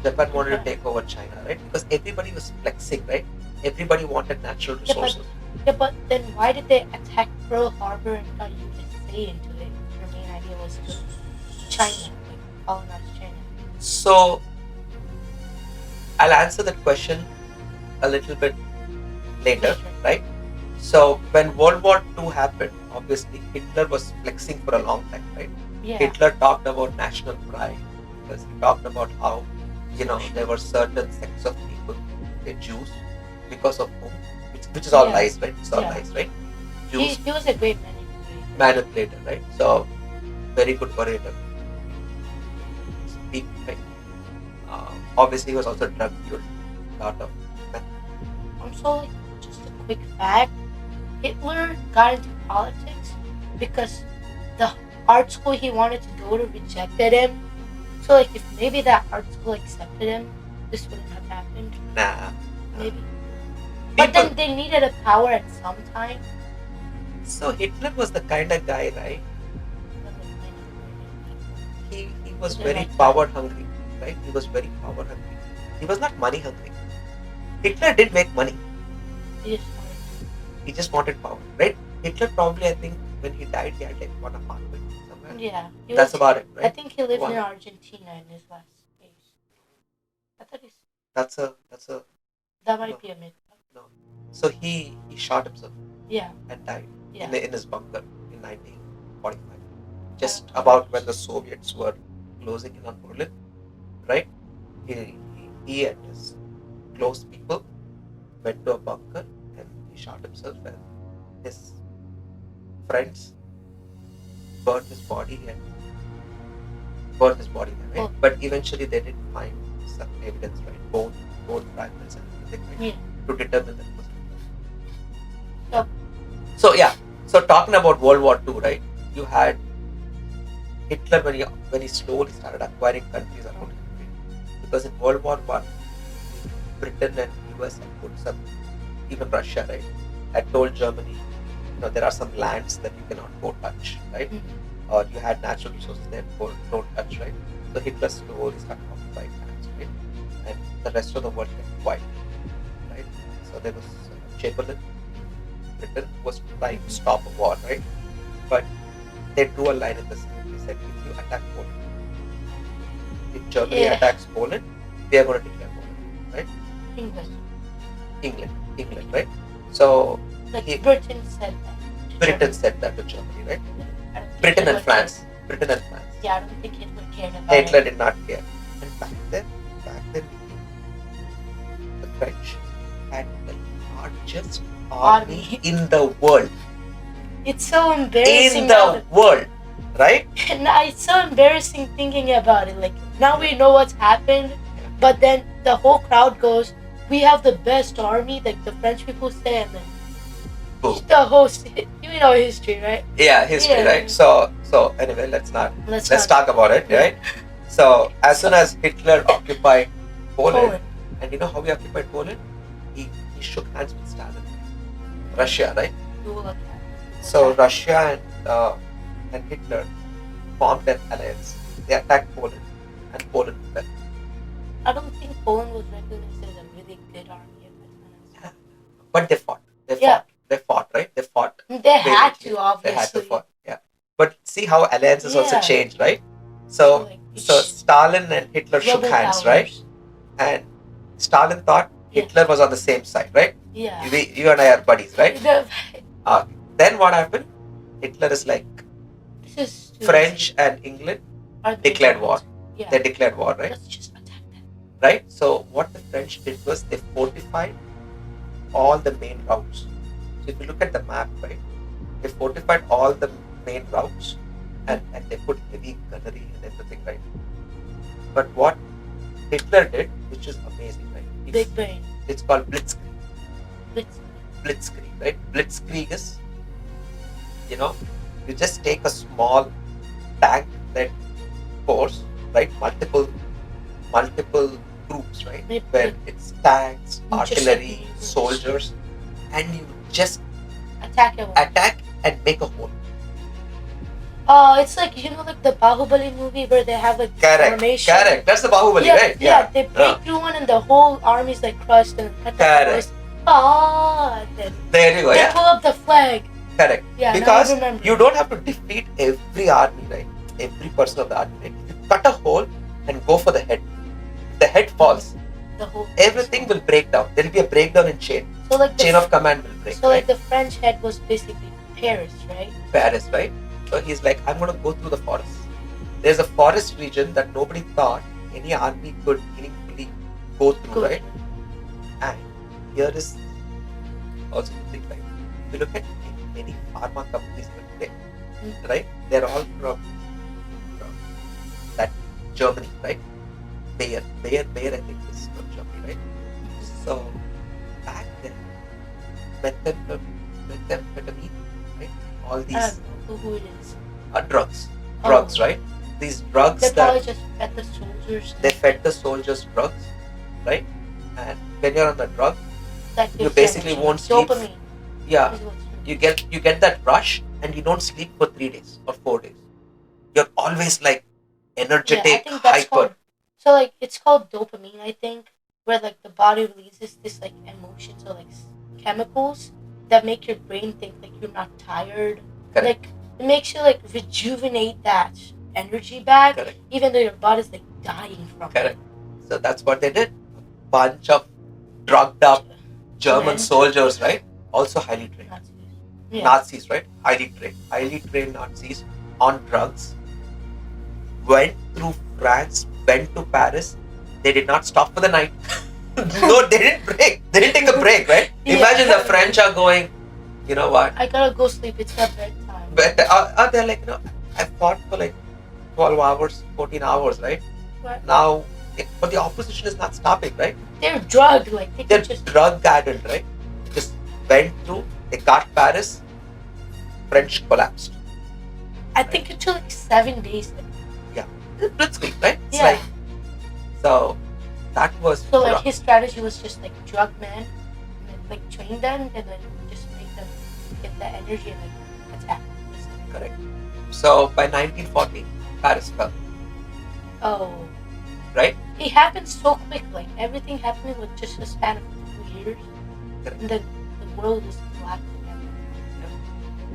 Speaker 1: Japan wanted to take over China, right? Because everybody was flexing, right? Everybody wanted natural resources.
Speaker 2: Yeah, but then why did they attack Pearl Harbor and got USA into it? Their main idea was to China, like colonize China.
Speaker 1: So I'll answer that question a little bit later, right? So when World War II happened, obviously Hitler was flexing for a long time, right?
Speaker 2: Yeah.
Speaker 1: Hitler talked about national pride because he talked about how, you know, there were certain sects of people, the Jews, because of whom, which is all lies, right? It's all lies, right? Jews.
Speaker 2: He was a great
Speaker 1: manipulator, right? So very good orator. Speak, right? Obviously, he was also drug fueled. Lot of meth.
Speaker 2: Also, just a quick fact: Hitler got into politics because the art school he wanted to go to rejected him. So, like, if maybe that art school accepted him, this wouldn't have happened.
Speaker 1: Nah.
Speaker 2: Maybe. But then they needed a power at some time.
Speaker 1: So Hitler was the kind of guy, right? He was very power hungry, right? He was very power hungry. He was not money hungry. Hitler did make money. He just wanted power, right? Hitler probably, I think, when he died, he had like one apartment somewhere.
Speaker 2: Yeah.
Speaker 1: That's about it, right?
Speaker 2: I think he lived in Argentina in his last days. I thought he's... That might be a myth.
Speaker 1: No. So he shot himself.
Speaker 2: Yeah.
Speaker 1: And died in his bunker in 1945. Just about when the Soviets were closing in on Berlin, right? He and his close people went to a bunker and he shot himself, and his friends burned his body there, right? But eventually they did find some evidence, right? Bone fragments and everything, right? To determine that it was Hitler. So talking about World War II, right? You had Hitler when he slowly started acquiring countries around him, right? Because in World War I, Britain and US had put some, even Russia, right, had told Germany, you know, there are some lands that you cannot go touch, right? Or you had natural resources there, don't touch, right? So Hitler slowly started occupying lands, right? And the rest of the world kept quiet, right? So there was Chamberlain, Britain was trying to stop a war, right? But they drew a line in the sand. They said, if you attack Poland, if Germany attacks Poland, we are going to declare Poland, right? England, right? So
Speaker 2: Britain said that.
Speaker 1: Britain said that to Germany, right? Britain and France.
Speaker 2: Yeah, I don't think Hitler cared about
Speaker 1: Hitler
Speaker 2: it.
Speaker 1: did not care. And back then, the French had the largest army in the world.
Speaker 2: It's so embarrassing
Speaker 1: In
Speaker 2: now.
Speaker 1: the world, right?
Speaker 2: It's so embarrassing thinking about it. Like, now we know what's happened, but then the whole crowd goes, "We have the best army," like the French people say, and then
Speaker 1: Boom.
Speaker 2: the host, you know history, right?
Speaker 1: Yeah, history,
Speaker 2: Yeah.
Speaker 1: right? So anyway, let's talk about it, right? So as soon as Hitler occupied Poland, and you know how he occupied Poland? He shook hands with Stalin, Russia, right? So Russia and Hitler formed an alliance. They attacked Poland, and Poland fell.
Speaker 2: I don't think Poland was recognized as a really good army at that time.
Speaker 1: But they fought. They fought, right? They fought.
Speaker 2: They had to, obviously.
Speaker 1: They had to fight, yeah. But see how alliances also changed, right? So Stalin and Hitler shook hands, right? And Stalin thought Hitler was on the same side, right?
Speaker 2: Yeah.
Speaker 1: You and I are buddies, right? Then what happened? Hitler is like, French and England declared war. Yeah. They declared war, right?
Speaker 2: Let's just attack them.
Speaker 1: Right? So what the French did was they fortified all the main routes. So if you look at the map, right, they fortified all the main routes and they put heavy gunnery and everything, right? But what Hitler did, which is amazing, right?
Speaker 2: Big brain.
Speaker 1: It's called Blitzkrieg. Blitzkrieg, right? Blitzkrieg is, you just take a small tank-led force, right? Multiple groups, right? Where it's tanks, artillery, soldiers, and you just attack and make a hole.
Speaker 2: It's like, like the Bahubali movie where they have like formation.
Speaker 1: Correct. That's the Bahubali, right?
Speaker 2: Yeah, they break through one and the whole army's like crushed and cut the voice.
Speaker 1: There you go.
Speaker 2: They pull up the flag.
Speaker 1: Correct.
Speaker 2: Yeah,
Speaker 1: because you don't have to defeat every army, right? Every person of the army, right? You cut a hole and go for the head. If the head falls, everything will break down. There will be a breakdown in chain. So like chain of command will break.
Speaker 2: So like the French head was basically Paris, right?
Speaker 1: Paris, right? So he's like, I'm going to go through the forest. There's a forest region that nobody thought any army could meaningfully go through, right? And here is also the thing, like, if you look at many pharma companies today, right? They're all from that Germany, right? Bayer, I think is from Germany, right? So back then, methamphetamine, right? All these
Speaker 2: who it is.
Speaker 1: Drugs, right? These drugs
Speaker 2: they probably just fed the soldiers.
Speaker 1: They fed the soldiers drugs, right? And when you're on the drug, you basically won't sleep.
Speaker 2: Dopamine.
Speaker 1: Yeah, you get that rush and you don't sleep for 3 days or 4 days. You're always like energetic, hyper.
Speaker 2: So like it's called dopamine, I think, where like the body releases this like emotions or like chemicals that make your brain think like you're not tired.
Speaker 1: Correct.
Speaker 2: Like it makes you like rejuvenate that energy back, even though your body's like dying from it.
Speaker 1: So that's what they did. A bunch of drugged up German soldiers, right? Also highly trained. Nazis, right? Highly trained Nazis on drugs. Went through France, went to Paris. They did not stop for the night. No, they didn't break. They didn't take a break, right? Imagine the French are going, you know what?
Speaker 2: I gotta go sleep. It's not bedtime.
Speaker 1: But they're like, I fought for like 12 hours, 14 hours, right?
Speaker 2: What?
Speaker 1: Now, but the opposition is not stopping, right?
Speaker 2: They're drugged, like
Speaker 1: they're drug-addled, right? Just went through. They got Paris. French collapsed.
Speaker 2: I think it took like 7 days.
Speaker 1: Yeah, Blitzkrieg, right? Yeah. So that was.
Speaker 2: So like his strategy was just like drug men, and, like train them, and then just make them get that energy and like attack.
Speaker 1: Correct. So by 1940, Paris fell.
Speaker 2: Oh.
Speaker 1: Right?
Speaker 2: It happened so quick. Like everything happened with just a span of 2 years, and then the world was collapsing.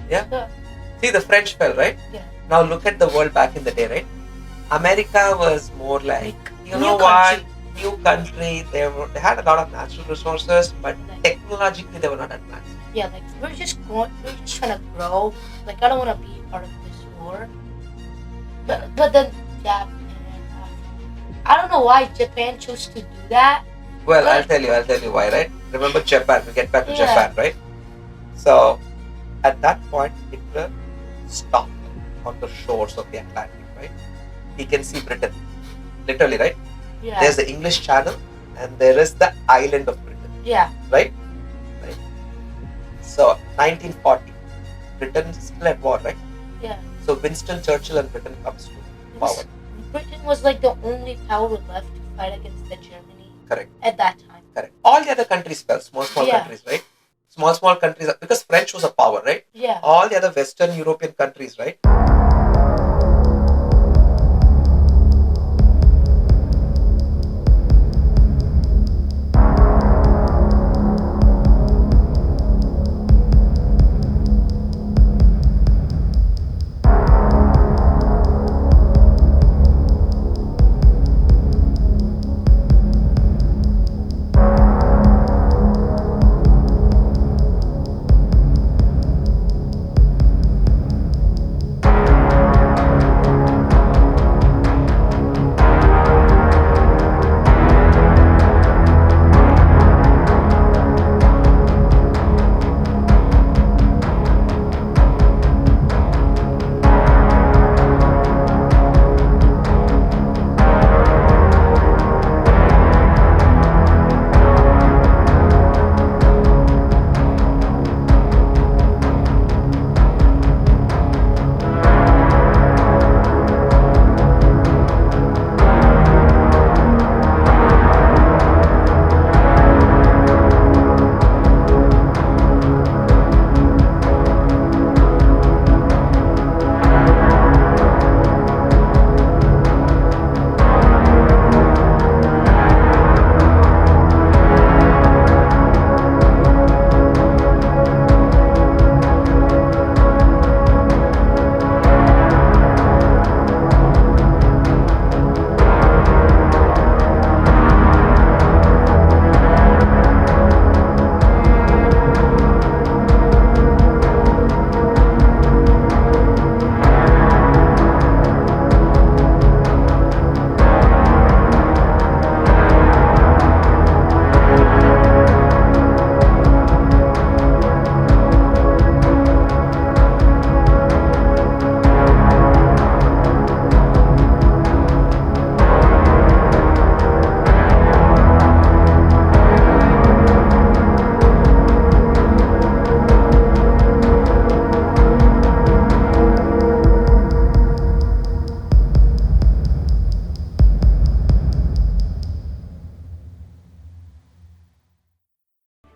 Speaker 1: Yeah. See, the French fell, right?
Speaker 2: Yeah.
Speaker 1: Now look at the world back in the day, right? America was more like, new country. They had a lot of natural resources, but technologically they were not advanced.
Speaker 2: Yeah, like we're just trying to grow. Like I don't want to be part of this war. But then Japan. I don't know why Japan chose to do that.
Speaker 1: Well,
Speaker 2: But-
Speaker 1: I'll tell you why, right? Remember Japan, we get back to
Speaker 2: Yeah.
Speaker 1: Japan, right? So, at that point, Hitler stopped on the shores of the Atlantic, right? He can see Britain, literally, right?
Speaker 2: Yeah.
Speaker 1: There's the English Channel and there is the island of Britain,
Speaker 2: Yeah.
Speaker 1: right? Right. So, 1940, Britain is still at war, right?
Speaker 2: Yeah.
Speaker 1: So, Winston Churchill and Britain comes to power.
Speaker 2: Britain was like the only power left to fight against the Germany.
Speaker 1: Correct.
Speaker 2: At that time.
Speaker 1: Correct. All the other countries fell, small
Speaker 2: Yeah.
Speaker 1: countries, right? Small countries, because French was a power, right?
Speaker 2: Yeah.
Speaker 1: All the other Western European countries, right?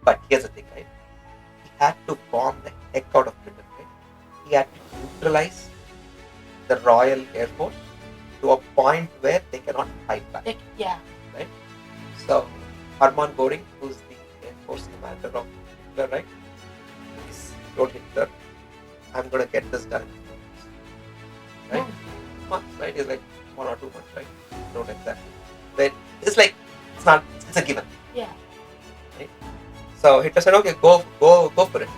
Speaker 1: But here's the thing, right? He had to bomb the heck out of Britain, right? He had to neutralize the Royal Air Force to a point where they cannot fight back.
Speaker 2: Yeah.
Speaker 1: Right? So, Hermann Göring, who's the Air Force commander of Hitler, right? He's told Hitler, I'm going to get this done in 2 months. Right? 2 months, right? It's like 1 or 2 months, right? Don't exactly. But it's like, it's a given.
Speaker 2: Yeah.
Speaker 1: Right? So Hitler said, okay, go for it.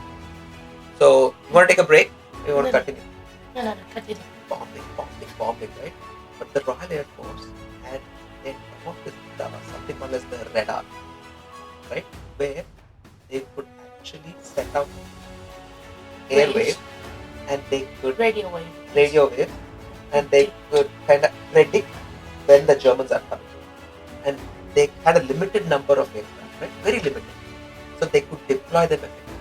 Speaker 1: So you want to take a break? Or you want to continue?
Speaker 2: No, continue.
Speaker 1: Bombing, right? But the Royal Air Force they come up with something called as the radar, right? Where they could actually set up airwaves and they could
Speaker 2: radio wave
Speaker 1: and they could kind of predict when the Germans are coming. And they had a limited number of aircraft, right? Very limited. So they could deploy them effectively.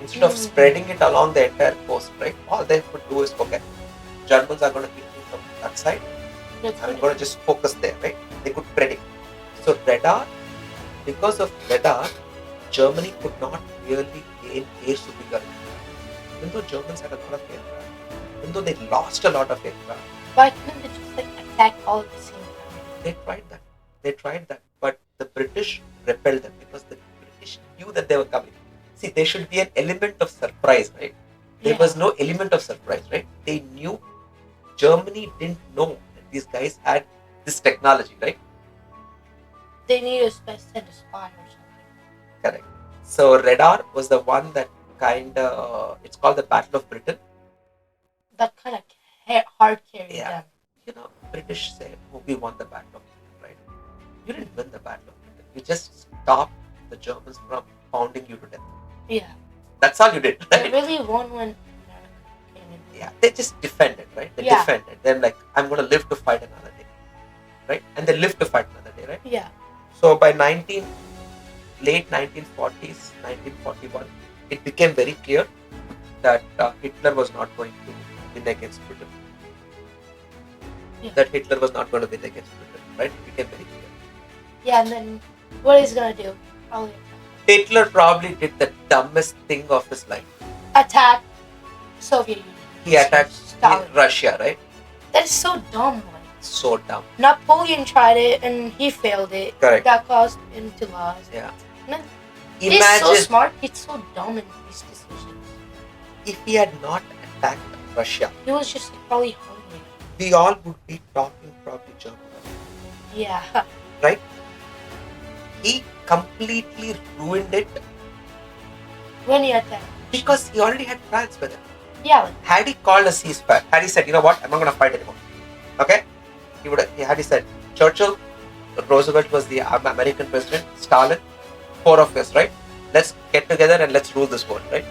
Speaker 1: Instead of spreading it along the entire coast, right? All they could do is, okay, Germans are going to hit me from that side. I'm going to just focus there, right? They could predict. So radar, because of radar, Germany could not really gain air superiority. Even though Germans had a lot of aircraft, even though they lost a lot of aircraft.
Speaker 2: Why couldn't they just like attack all at the same time?
Speaker 1: They tried that. But the British repelled them because the British knew that they were coming. See, there should be an element of surprise, right? There was no element of surprise, right? They knew. Germany didn't know that these guys had this technology, right?
Speaker 2: They needed to send a spy or something.
Speaker 1: Correct. So radar was the one that it's called the Battle of Britain.
Speaker 2: That kind of hard carried
Speaker 1: Yeah.
Speaker 2: them.
Speaker 1: You know, British say, oh, we won the battle of Britain, right? You didn't win the battle of Britain. You just stopped the Germans from pounding you to death.
Speaker 2: Yeah.
Speaker 1: That's all you did,
Speaker 2: They
Speaker 1: right?
Speaker 2: really won when America came in.
Speaker 1: Yeah, they just defended, right? They
Speaker 2: Yeah.
Speaker 1: defended. They're like, I'm going to live to fight another day, right? And they lived to fight another day, right?
Speaker 2: Yeah.
Speaker 1: So by late 1940s, 1941, it became very clear that Hitler was not going to win against Britain.
Speaker 2: Yeah.
Speaker 1: That Hitler was not going to win against Britain, right? It became very clear.
Speaker 2: Yeah, and then what he's gonna do? Probably
Speaker 1: Hitler probably did the dumbest thing of his life.
Speaker 2: attack Soviet Union.
Speaker 1: He attacked
Speaker 2: Stalin.
Speaker 1: Russia, right?
Speaker 2: That is so dumb. Like
Speaker 1: So dumb.
Speaker 2: Napoleon tried it and he failed it.
Speaker 1: Correct.
Speaker 2: Got caused into laws.
Speaker 1: Yeah.
Speaker 2: And he's so
Speaker 1: Imagine
Speaker 2: smart. He's so dumb in his decisions.
Speaker 1: if he had not attacked Russia,
Speaker 2: He was just probably hungry.
Speaker 1: we all would be talking probably German,
Speaker 2: Yeah.
Speaker 1: right? He completely ruined it
Speaker 2: When he attacked.
Speaker 1: because he already had France with him.
Speaker 2: Yeah. Like,
Speaker 1: Had he called a ceasefire, had he said, you know what, I'm not going to fight anymore, okay? Had he said, Churchill, Roosevelt was the American president, Stalin, 4 of us, right? Let's get together and let's rule this world, right?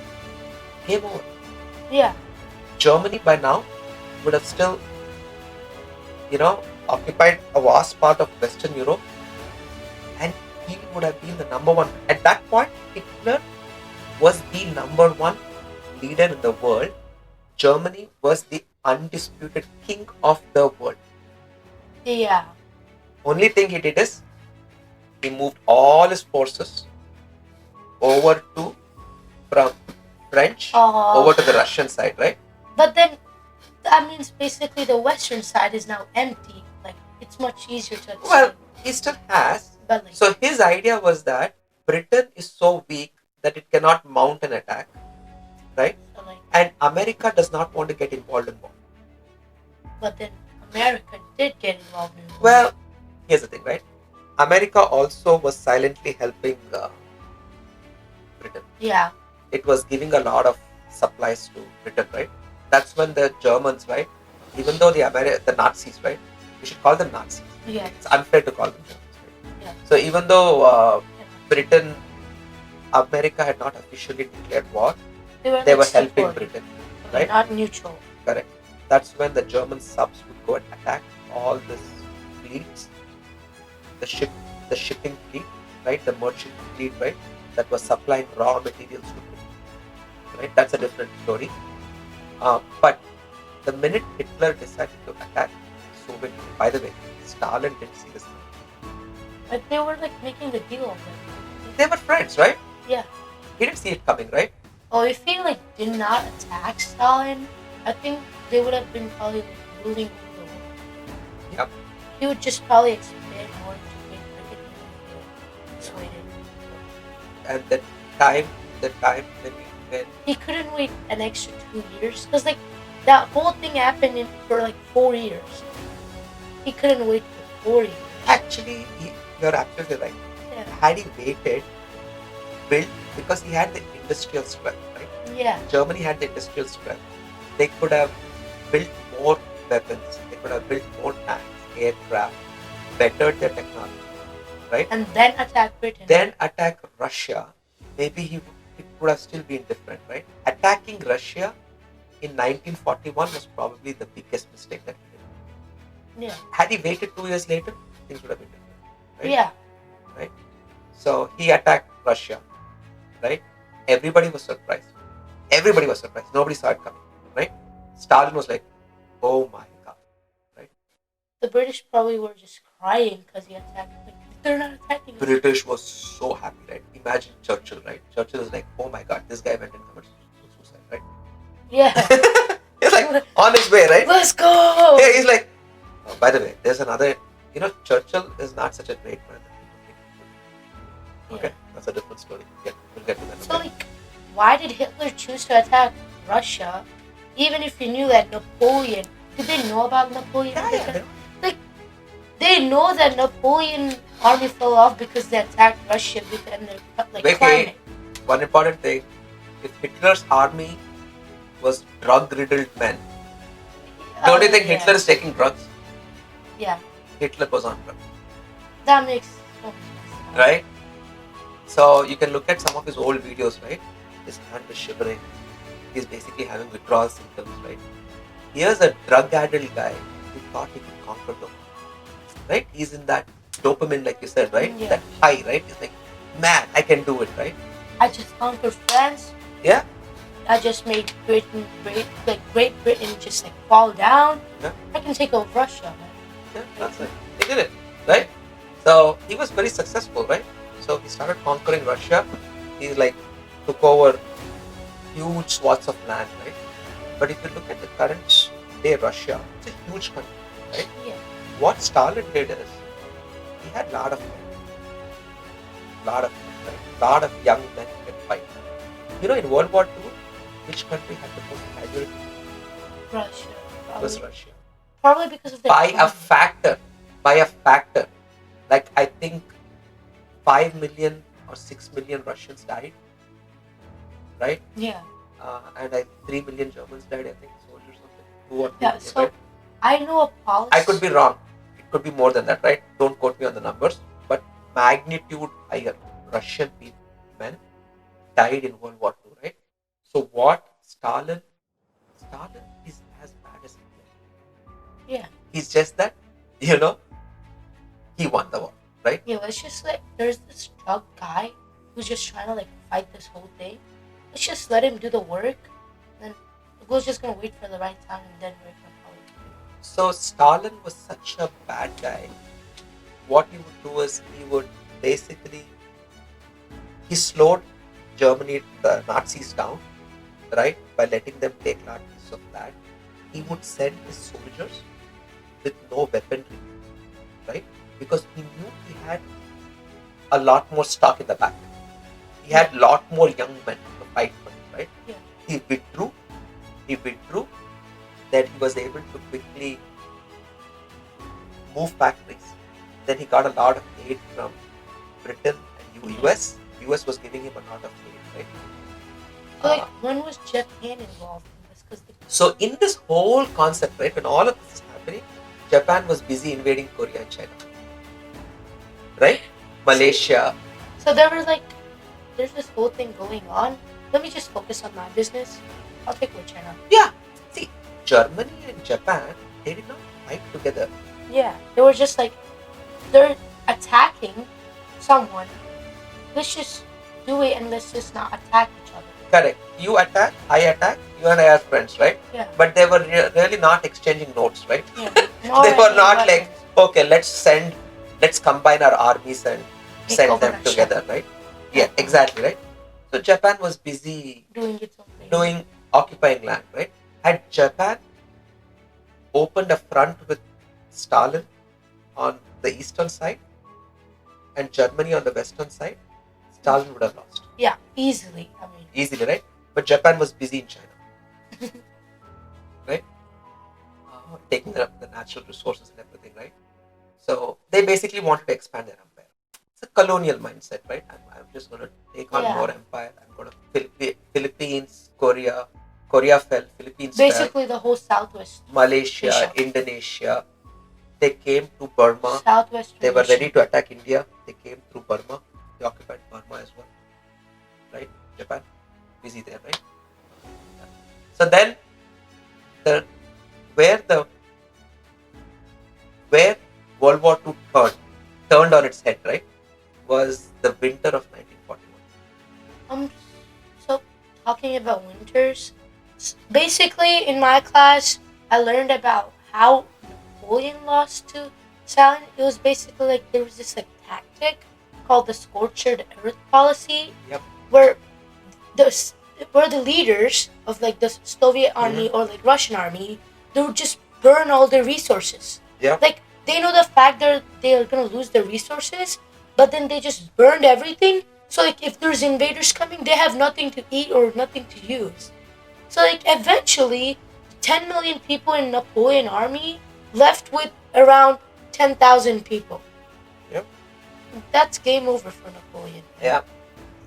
Speaker 1: Game over.
Speaker 2: yeah.
Speaker 1: Germany by now would have still, occupied a vast part of Western Europe, and he would have been the number one. At that point, Hitler was the number one leader in the world. Germany was the undisputed king of the world.
Speaker 2: Yeah.
Speaker 1: Only thing he did is he moved all his forces over from French over to the Russian side, right?
Speaker 2: But then that means basically the western side is now empty. Like it's much easier to achieve.
Speaker 1: Well, he still has.
Speaker 2: But like,
Speaker 1: So his idea was that Britain is so weak that it cannot mount an attack, right?
Speaker 2: so like,
Speaker 1: And America does not want to get involved in war.
Speaker 2: but then America did get involved in war.
Speaker 1: Well, here's the thing, right? America also was silently helping Britain.
Speaker 2: Yeah.
Speaker 1: It was giving a lot of supplies to Britain, right? That's when the Germans, right? Even though the Nazis, right? We should call them Nazis.
Speaker 2: Yeah.
Speaker 1: It's unfair to call them Germans, right?
Speaker 2: Yeah.
Speaker 1: So even though America had not officially declared war, they were helping Britain, right?
Speaker 2: Not neutral.
Speaker 1: Correct. That's when the German subs would go and attack all these fleets, the shipping fleet, right? The merchant fleet, right? That was supplying raw materials to Britain, right? That's a different story. But the minute Hitler decided to attack Soviet Union, by the way, Stalin didn't see this.
Speaker 2: But they were like making the deal of it.
Speaker 1: They were friends, right?
Speaker 2: Yeah.
Speaker 1: He didn't see it coming, right?
Speaker 2: Oh, if he like did not attack Stalin, I think they would have been probably like, ruling over the world.
Speaker 1: Yep.
Speaker 2: He would just probably expand more to Great Britain and persuaded.
Speaker 1: And the time when
Speaker 2: He couldn't wait an extra 2 years because like that whole thing happened for like 4 years. He couldn't wait for 4 years.
Speaker 1: actually you're absolutely right.
Speaker 2: Yeah.
Speaker 1: Had he waited, built, because he had the industrial strength, right?
Speaker 2: Yeah.
Speaker 1: Germany had the industrial strength. They could have built more weapons. They could have built more tanks, aircraft, bettered their technology, right?
Speaker 2: And then attack Britain.
Speaker 1: Then attack Russia. Maybe it would have still been different, right? Attacking Russia in 1941 was probably the biggest mistake that he did.
Speaker 2: Yeah.
Speaker 1: Had he waited 2 years later, things would have been different, right?
Speaker 2: Yeah.
Speaker 1: So he attacked Russia, right? Everybody was surprised. Nobody saw it coming, right? Stalin was like, oh my god.
Speaker 2: The British probably were just crying because he attacked. Like, they're not attacking us.
Speaker 1: British was so happy, right? Imagine Churchill, right? Churchill is like, oh my god, this guy went and committed suicide, right?
Speaker 2: Yeah.
Speaker 1: He's like, on his way, right?
Speaker 2: Let's go.
Speaker 1: Yeah, he's like, oh, by the way, there's another, Churchill is not such a great man. Okay, that's a different story. Yeah, we'll get to that.
Speaker 2: So like, why did Hitler choose to attack Russia, even if he knew that Napoleon? Did they know about Napoleon?
Speaker 1: Yeah.
Speaker 2: They know that Napoleon army fell off because they attacked Russia and their
Speaker 1: Wait,
Speaker 2: climate.
Speaker 1: one important thing: if Hitler's army was drug-riddled men, Don't you think
Speaker 2: yeah.
Speaker 1: Hitler is taking drugs?
Speaker 2: Yeah,
Speaker 1: Hitler was on drugs,
Speaker 2: that makes so much sense.
Speaker 1: right? So you can look at some of his old videos, right? His hand is shivering. He's basically having withdrawal symptoms, right? Here's a drug-addled guy who thought he could conquer the world, right? He's in that dopamine, like you said, right?
Speaker 2: Yeah.
Speaker 1: That high, right? He's like, man, I can do it, right?
Speaker 2: I just conquered France.
Speaker 1: Yeah.
Speaker 2: I just made Great Britain just like fall down.
Speaker 1: Yeah.
Speaker 2: I can take over Russia. Man.
Speaker 1: Yeah, that's it. He did it, right? So he was very successful, right? So he started conquering Russia. He like took over huge swaths of land, right? But if you look at the current day Russia, it's a huge country, right?
Speaker 2: Yeah.
Speaker 1: What Stalin did is he had lot of young men who can fight. You know, in World War II, which country had the most casualties?
Speaker 2: Russia.
Speaker 1: It was Russia.
Speaker 2: Probably because of the
Speaker 1: By a factor. Like I think 5 million or 6 million Russians died, right?
Speaker 2: Yeah.
Speaker 1: And 3 million Germans died, I think, soldiers or something. 2 or 3
Speaker 2: Yeah,
Speaker 1: million,
Speaker 2: so
Speaker 1: right?
Speaker 2: I know a policy.
Speaker 1: I could be wrong. It could be more than that, right? Don't quote me on the numbers. But magnitude higher Russian men died in World War II, right? So what Stalin is as bad as Hitler.
Speaker 2: Yeah.
Speaker 1: He's just that, you know, he won the war, right?
Speaker 2: Yeah, let's just like, there's this drug guy who's just trying to like fight this whole thing. Let's just let him do the work. Then we're just gonna wait for the right time and then we're gonna probably.
Speaker 1: So Stalin was such a bad guy. What he would do is he would basically, he slowed Germany, the Nazis down, right? By letting them take large pieces of land. He would send his soldiers with no weaponry, right? Because he knew he had a lot more stock in the back. He had a lot more young men to fight for him, right?
Speaker 2: Yeah.
Speaker 1: He withdrew. Then he was able to quickly move factories. Then he got a lot of aid from Britain and US. US was giving him a lot of aid, right?
Speaker 2: So like, when was Japan involved in this?
Speaker 1: So in this whole concept, right, when all of this is happening, Japan was busy invading Korea and China, right? Malaysia.
Speaker 2: So there's this whole thing going on. Let me just focus on my business. I'll take over China.
Speaker 1: Yeah. See, Germany and Japan, they did not fight together.
Speaker 2: Yeah, they were just like, they're attacking someone. Let's just do it and let's just not attack each other.
Speaker 1: Correct. You attack, I attack, you and I are friends, right?
Speaker 2: Yeah.
Speaker 1: But they were really not exchanging notes, right?
Speaker 2: Yeah.
Speaker 1: They were not like, okay, let's combine our armies and send them together, right? Yeah, exactly, right? So Japan was busy
Speaker 2: doing its own thing.
Speaker 1: Occupying land, right? Had Japan opened a front with Stalin on the eastern side and Germany on the western side, Stalin would have lost.
Speaker 2: Yeah, easily.
Speaker 1: Easily, right? But Japan was busy in China, right? Taking the natural resources and everything, right? So they basically wanted to expand their empire. It's a colonial mindset, right? I'm just going to take on more empire. I'm going to Philippines, Korea fell, Philippines
Speaker 2: basically
Speaker 1: fell.
Speaker 2: The whole Southwest
Speaker 1: Malaysia,
Speaker 2: Asia.
Speaker 1: Indonesia. They came to Burma.
Speaker 2: Southwest.
Speaker 1: They were ready to attack India. They came through Burma. They occupied Burma as well, right? Japan, busy there, right? So then, where World War II turned on its head, right, was the winter of 1941.
Speaker 2: So talking about winters, basically in my class, I learned about how Napoleon lost to Stalin. It was basically like there was this like tactic called the scorched earth policy, where the leaders of like the Soviet army or like Russian army, they would just burn all their resources.
Speaker 1: Yeah.
Speaker 2: Like they know the fact that they are gonna lose their resources, but then they just burned everything. So like if there's invaders coming, they have nothing to eat or nothing to use. So like eventually, 10 million people in Napoleon army left with around 10,000 people.
Speaker 1: Yep.
Speaker 2: That's game over for Napoleon.
Speaker 1: Yeah,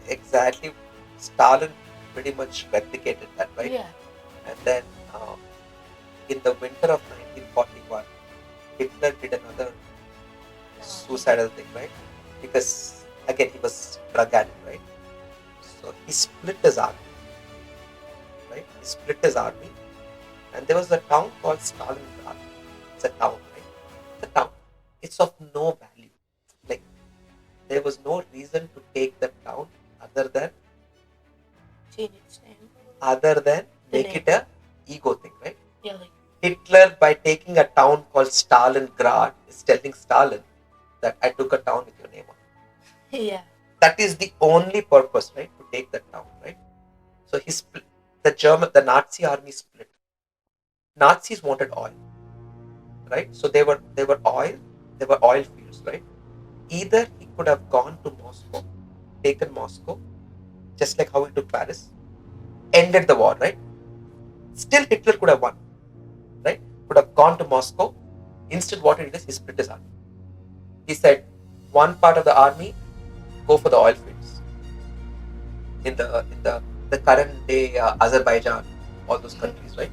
Speaker 1: exactly. Stalin pretty much replicated that, right?
Speaker 2: Yeah.
Speaker 1: And then in the winter of 1941, Hitler did another suicidal thing, right? Because again, he was drug addict, right? So he split his army, right? He split his army, and there was a town called Stalingrad. It's a town, right? It's a town. It's of no value. Like, there was no reason to take that town other than
Speaker 2: Change its name. The
Speaker 1: make
Speaker 2: name.
Speaker 1: it a ego thing, right?
Speaker 2: Yeah, like
Speaker 1: Hitler, by taking a town called Stalingrad, is telling Stalin that I took a town with your name on it.
Speaker 2: yeah.
Speaker 1: That is the only purpose, right? To take that town, right? So he split the Nazi army split. Nazis wanted oil, right? So they were oil fields, right? Either he could have gone to Moscow, taken Moscow, just like how he took Paris, ended the war, right? Still Hitler could have won, right? Could have gone to Moscow. Instead, what he did is he split his army. He said, one part of the army go for the oil fields in the current day Azerbaijan, all those countries, right?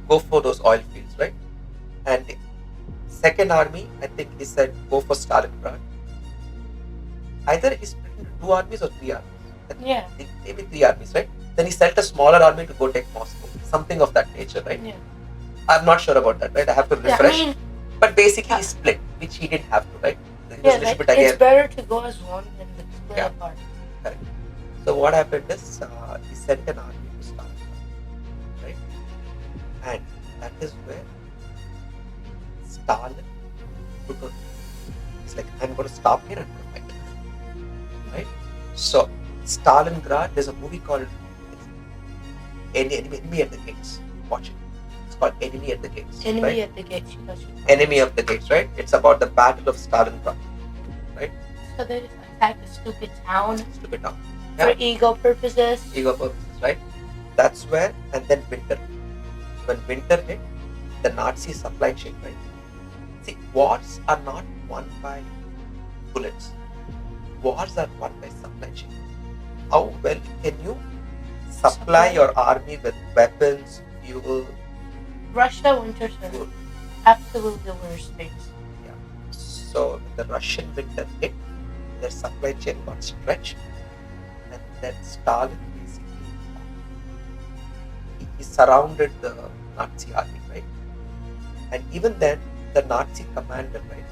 Speaker 1: Go for those oil fields, right? And the second army, I think he said, go for Stalingrad. Either he split into two armies or three armies.
Speaker 2: Yeah.
Speaker 1: Maybe three armies, right? Then he sent a smaller army to go take Moscow. Something of that nature, right?
Speaker 2: Yeah.
Speaker 1: I'm not sure about that, right? I have to
Speaker 2: Yeah,
Speaker 1: refresh.
Speaker 2: I mean,
Speaker 1: But basically, he split, which he didn't have to, right? He was
Speaker 2: yeah,
Speaker 1: a little
Speaker 2: like,
Speaker 1: bit again.
Speaker 2: it's better to go as one than to split
Speaker 1: Yeah.
Speaker 2: apart.
Speaker 1: Correct. So what happened is he sent an army to Stalingrad, right? And that is where Stalin took a. He's like, I'm going to stop here and fight, right? So Stalingrad. There's a movie called Enemy at the Gates. Watch it. It's called Enemy at the Gates.
Speaker 2: Enemy
Speaker 1: right?
Speaker 2: at the gates.
Speaker 1: Enemy of the Gates, right? It's about the Battle of Stalingrad, right?
Speaker 2: So they just attack the stupid town
Speaker 1: Stupid town.
Speaker 2: for ego purposes.
Speaker 1: Ego purposes, right? That's where, and then winter. When winter hit, the Nazi supply chain, right? See, wars are not won by bullets. Wars are won by supply chain. How well can you supply your army with weapons, fuel?
Speaker 2: Russia winters are
Speaker 1: Food.
Speaker 2: absolutely the worst things.
Speaker 1: Yeah. So when the Russian winter hit, their supply chain got stretched, and then Stalin basically he surrounded the Nazi army, right? And even then, the Nazi commander, right?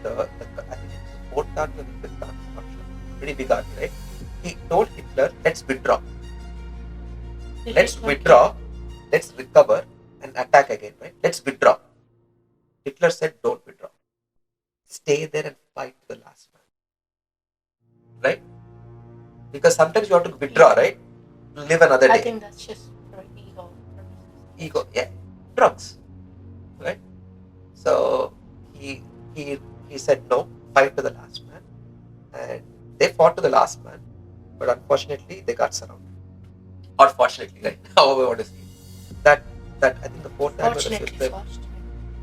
Speaker 1: I think it's the fourth army or the fifth army, I'm not sure. Pretty big army, right? He told Hitler, let's withdraw. Let's withdraw, let's recover and attack again, right? Let's withdraw. Hitler said, don't withdraw. Stay there and fight to the last man. Right? Because sometimes you have to withdraw, right? To live another day.
Speaker 2: I think that's just for ego purposes.
Speaker 1: Ego, yeah. Drugs. Right? So he said no, fight to the last man. And they fought to the last man. But unfortunately they got surrounded. Or fortunately, right? However you want to see it. That I think the fourth time or the fifth time.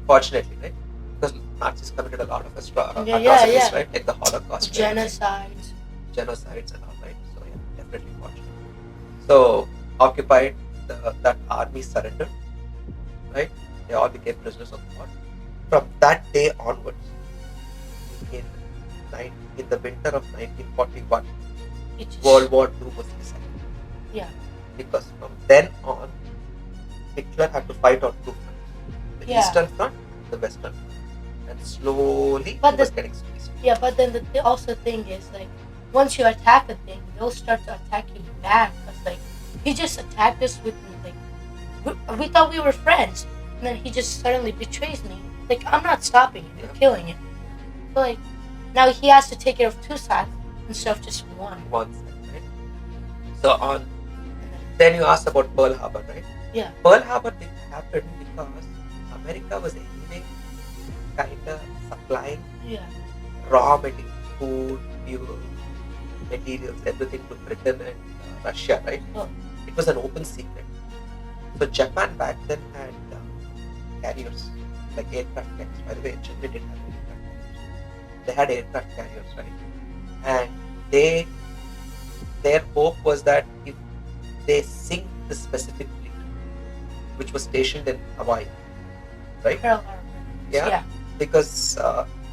Speaker 1: Fortunately, right? Because Nazis committed a lot of atrocities, right? Like the Holocaust.
Speaker 2: Genocides.
Speaker 1: Genocides and all, right? So yeah, definitely fortunate. So occupied, that army surrendered, right? They all became prisoners of war. From that day onwards, in the winter of 1941, World War II was decided.
Speaker 2: Yeah.
Speaker 1: Because from then on, Hitler had to fight on two fronts: the Eastern Front, the Western Front, and slowly
Speaker 2: But
Speaker 1: he was getting squeezed.
Speaker 2: Yeah, but then the also thing is, like, once you attack a thing, they'll start to attack you back. Cause like he just attacked us with like we thought we were friends, and then he just suddenly betrays me. Like, I'm not stopping him, I'm killing him. So like now he has to take care of two sides instead of just one.
Speaker 1: One side, right? So then you asked about Pearl Harbor, right?
Speaker 2: Yeah.
Speaker 1: Pearl Harbor thing happened because America was anyway kind of supplying raw material, food, fuel, materials, everything to Britain and Russia, right?
Speaker 2: Oh.
Speaker 1: It was an open secret. So Japan back then had carriers, like aircraft carriers. By the way, Germany didn't have aircraft carriers. They had aircraft carriers, right? And their hope was that if they sink the specific fleet, which was stationed in Hawaii, right?
Speaker 2: Pearl Harbor.
Speaker 1: Yeah.
Speaker 2: Yeah.
Speaker 1: Because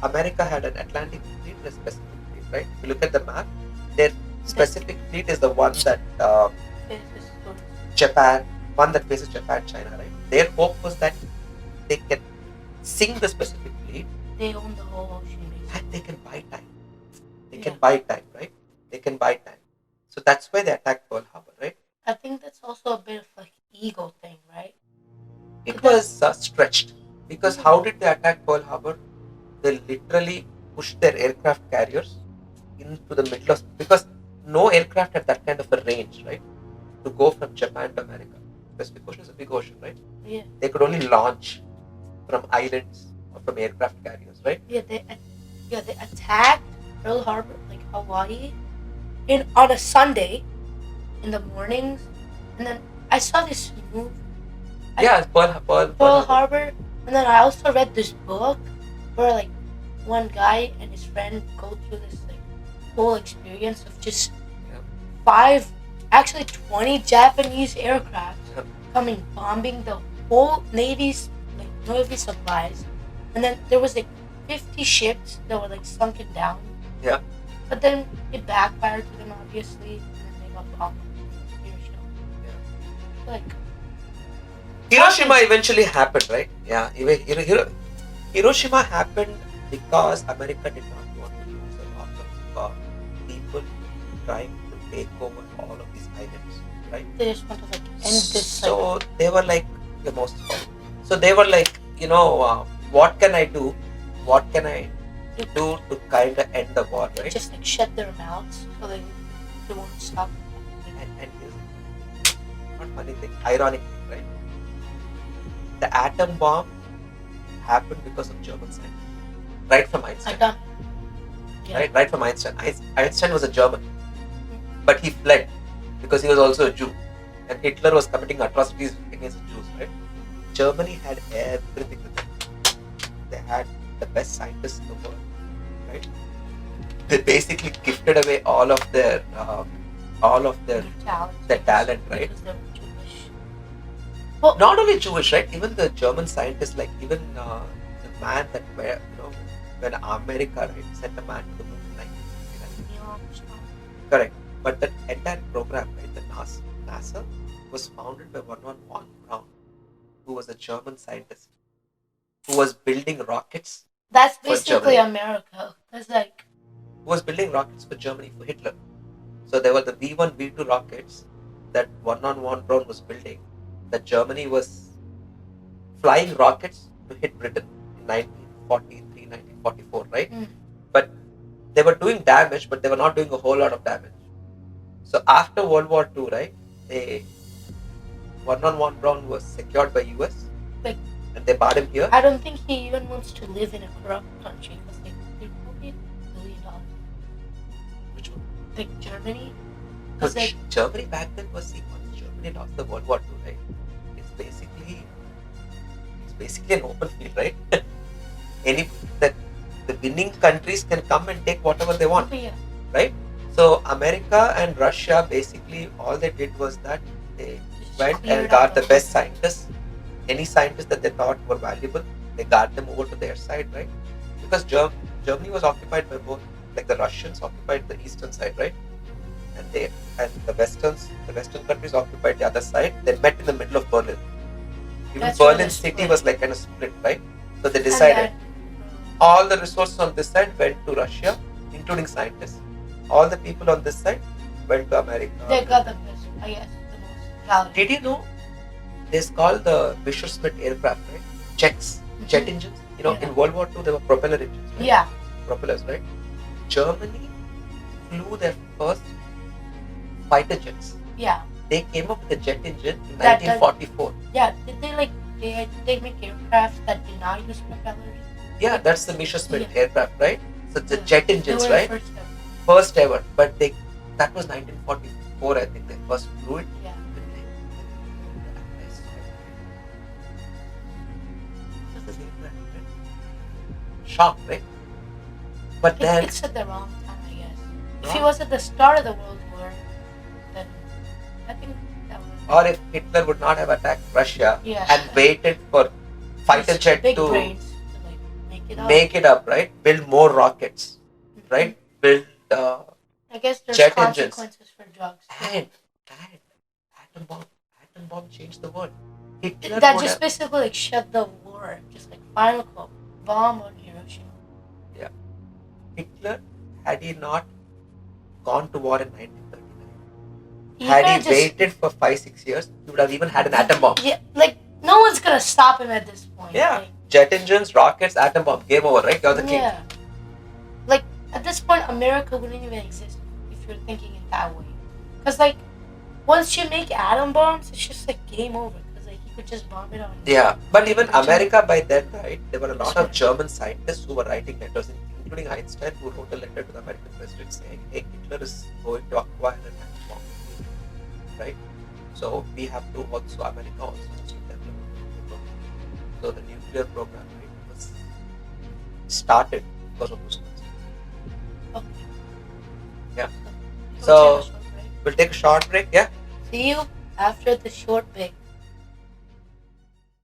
Speaker 1: America had an Atlantic fleet and a Pacific fleet, right? If you look at the map, their specific fleet is the one that
Speaker 2: Faces towards-
Speaker 1: Japan, one that faces Japan, China, right? Their hope was that they can sink the Pacific fleet
Speaker 2: They own the whole ocean, basically.
Speaker 1: and they can buy time. They
Speaker 2: Yeah.
Speaker 1: can buy time, right? They can buy time. So that's why they attacked Pearl Harbor, right?
Speaker 2: I think that's also a bit of like ego thing, right?
Speaker 1: It was stretched because how did they attack Pearl Harbor? They literally pushed their aircraft carriers into the middle of, because no aircraft had that kind of a range, right? To go from Japan to America. Pacific Ocean is a big ocean, right?
Speaker 2: Yeah.
Speaker 1: They could only launch from islands or from aircraft carriers, right?
Speaker 2: Yeah, they attacked Pearl Harbor, like Hawaii, on a Sunday in the mornings, and then I saw this movie,
Speaker 1: Yeah,
Speaker 2: Pearl Harbor, and then I also read this book where like one guy and his friend go through this like whole experience of just
Speaker 1: Yeah.
Speaker 2: 20 Japanese aircraft
Speaker 1: Yeah.
Speaker 2: coming bombing the whole Navy supplies, and then there was like 50 ships that were like sunken down.
Speaker 1: Yeah.
Speaker 2: But then it backfired to them obviously, and then they got bombed. Hiroshima.
Speaker 1: Yeah.
Speaker 2: Like
Speaker 1: Hiroshima eventually happened, right? Yeah. Hiroshima happened because America did not want to lose a lot of people trying to take over all of these islands, right?
Speaker 2: they just want to like end this.
Speaker 1: So they were like the most. So they were like, what can I do? What can I do to kind of end the war, right?
Speaker 2: Just like shut their mouths so they won't stop.
Speaker 1: And here's not funny thing, ironic thing, right? The atom bomb happened because of German scientists, right from Einstein.
Speaker 2: Yeah.
Speaker 1: Right from Einstein. Einstein was a German, but he fled because he was also a Jew, and Hitler was committing atrocities against the Jews, right? Germany had everything with them. They had the best scientists in the world, right? They basically gifted away all of their talent, right?
Speaker 2: Because they were Jewish.
Speaker 1: Not only Jewish, right? Even the German scientists, like even the man that when America, right, sent a man to the moon in 1969.
Speaker 2: Neil Armstrong.
Speaker 1: Correct. But that entire program, right, the NASA was founded by one von Braun, who was a German scientist who was building rockets.
Speaker 2: That's
Speaker 1: For
Speaker 2: basically
Speaker 1: Germany.
Speaker 2: America. That's like
Speaker 1: Who was building rockets for Germany for Hitler. So there were the V1, V2 rockets that one von Braun was building. That Germany was flying rockets to hit Britain in 1943, 1944, right? But they were doing damage, but they were not doing a whole lot of damage. So after World War II, right, one von Braun was secured by US,
Speaker 2: Like-
Speaker 1: and they barred him here.
Speaker 2: I don't think he even wants to live in a corrupt country because they probably $1 billion.
Speaker 1: Which one?
Speaker 2: Like Germany.
Speaker 1: But
Speaker 2: Because like
Speaker 1: Germany back then was seen once Germany lost the World War II, right? It's basically an open field, right? The winning countries can come and take whatever they want,
Speaker 2: yeah.
Speaker 1: right? So America and Russia basically all they did was that they
Speaker 2: Just
Speaker 1: went
Speaker 2: cleared
Speaker 1: and got
Speaker 2: out
Speaker 1: the best scientists. Any scientists that they thought were valuable, they got them over to their side, right? Because Germany was occupied by both, like the Russians occupied the eastern side, right? And the western countries occupied the other side. They met in the middle of Berlin. Even
Speaker 2: That's where
Speaker 1: Berlin
Speaker 2: they
Speaker 1: city
Speaker 2: split.
Speaker 1: was like kind of split, right? So they
Speaker 2: And
Speaker 1: decided
Speaker 2: then-
Speaker 1: all the resources on this side went to Russia, including scientists. All the people on this side went to America.
Speaker 2: They got the best, I guess, the most value.
Speaker 1: Did you know this called the Messerschmitt aircraft, right? Jets, jet engines.
Speaker 2: Yeah.
Speaker 1: In World War II there were propeller engines, right?
Speaker 2: Yeah.
Speaker 1: Propellers, right? Germany flew their first fighter jets.
Speaker 2: Yeah.
Speaker 1: They came up with a jet engine in
Speaker 2: That-
Speaker 1: 1944.
Speaker 2: Yeah. Did they make aircraft that did not use propellers?
Speaker 1: Yeah, that's the Messerschmitt
Speaker 2: Yeah.
Speaker 1: aircraft, right? So the
Speaker 2: Yeah.
Speaker 1: jet
Speaker 2: They
Speaker 1: engines,
Speaker 2: were
Speaker 1: right?
Speaker 2: the first ever.
Speaker 1: First ever. But that was 1944, I think they first flew it.
Speaker 2: Yeah.
Speaker 1: Shocked, right? But then
Speaker 2: It's at the wrong time, I guess. If he
Speaker 1: Wrong?
Speaker 2: was at the start of the World War, then I think that would.
Speaker 1: or if Hitler would not have attacked Russia
Speaker 2: Yeah.
Speaker 1: and waited for fighter
Speaker 2: Use
Speaker 1: jet
Speaker 2: big
Speaker 1: to
Speaker 2: brains to like
Speaker 1: make it up, right? Build more rockets,
Speaker 2: Mhm.
Speaker 1: right? Build
Speaker 2: I guess there's
Speaker 1: jet engines.
Speaker 2: consequences for drugs. too.
Speaker 1: And atom bomb changed the world. Hitler
Speaker 2: That
Speaker 1: would
Speaker 2: just
Speaker 1: have,
Speaker 2: basically like shut the war, just like final call, bomb on Hiroshima.
Speaker 1: Hitler, had he not gone to war in 1939,
Speaker 2: He
Speaker 1: had he
Speaker 2: could've just
Speaker 1: waited for 5-6 years, he would have even had an atom bomb.
Speaker 2: yeah, like no one's gonna stop him at this point.
Speaker 1: Yeah,
Speaker 2: Like,
Speaker 1: jet engines, rockets, atom bomb, game over, right? You're the king.
Speaker 2: yeah. Like at this point, America wouldn't even exist if you're thinking in that way. Cause like once you make atom bombs, it's just like game over. Cause like you could just bomb it on.
Speaker 1: Yeah, but even
Speaker 2: Britain.
Speaker 1: America by then, right? There were a lot of
Speaker 2: Sure.
Speaker 1: German scientists who were writing letters, including Einstein, who wrote a letter to the American president saying, "Hey, Hitler is going to acquire an atom bomb, right? So we have to also America also has to develop a nuclear program." So the nuclear program, right, was started because of those concerns.
Speaker 2: Okay.
Speaker 1: Yeah.
Speaker 2: We'll
Speaker 1: So
Speaker 2: take a short break.
Speaker 1: we'll take a short break. Yeah.
Speaker 2: See you after the short break.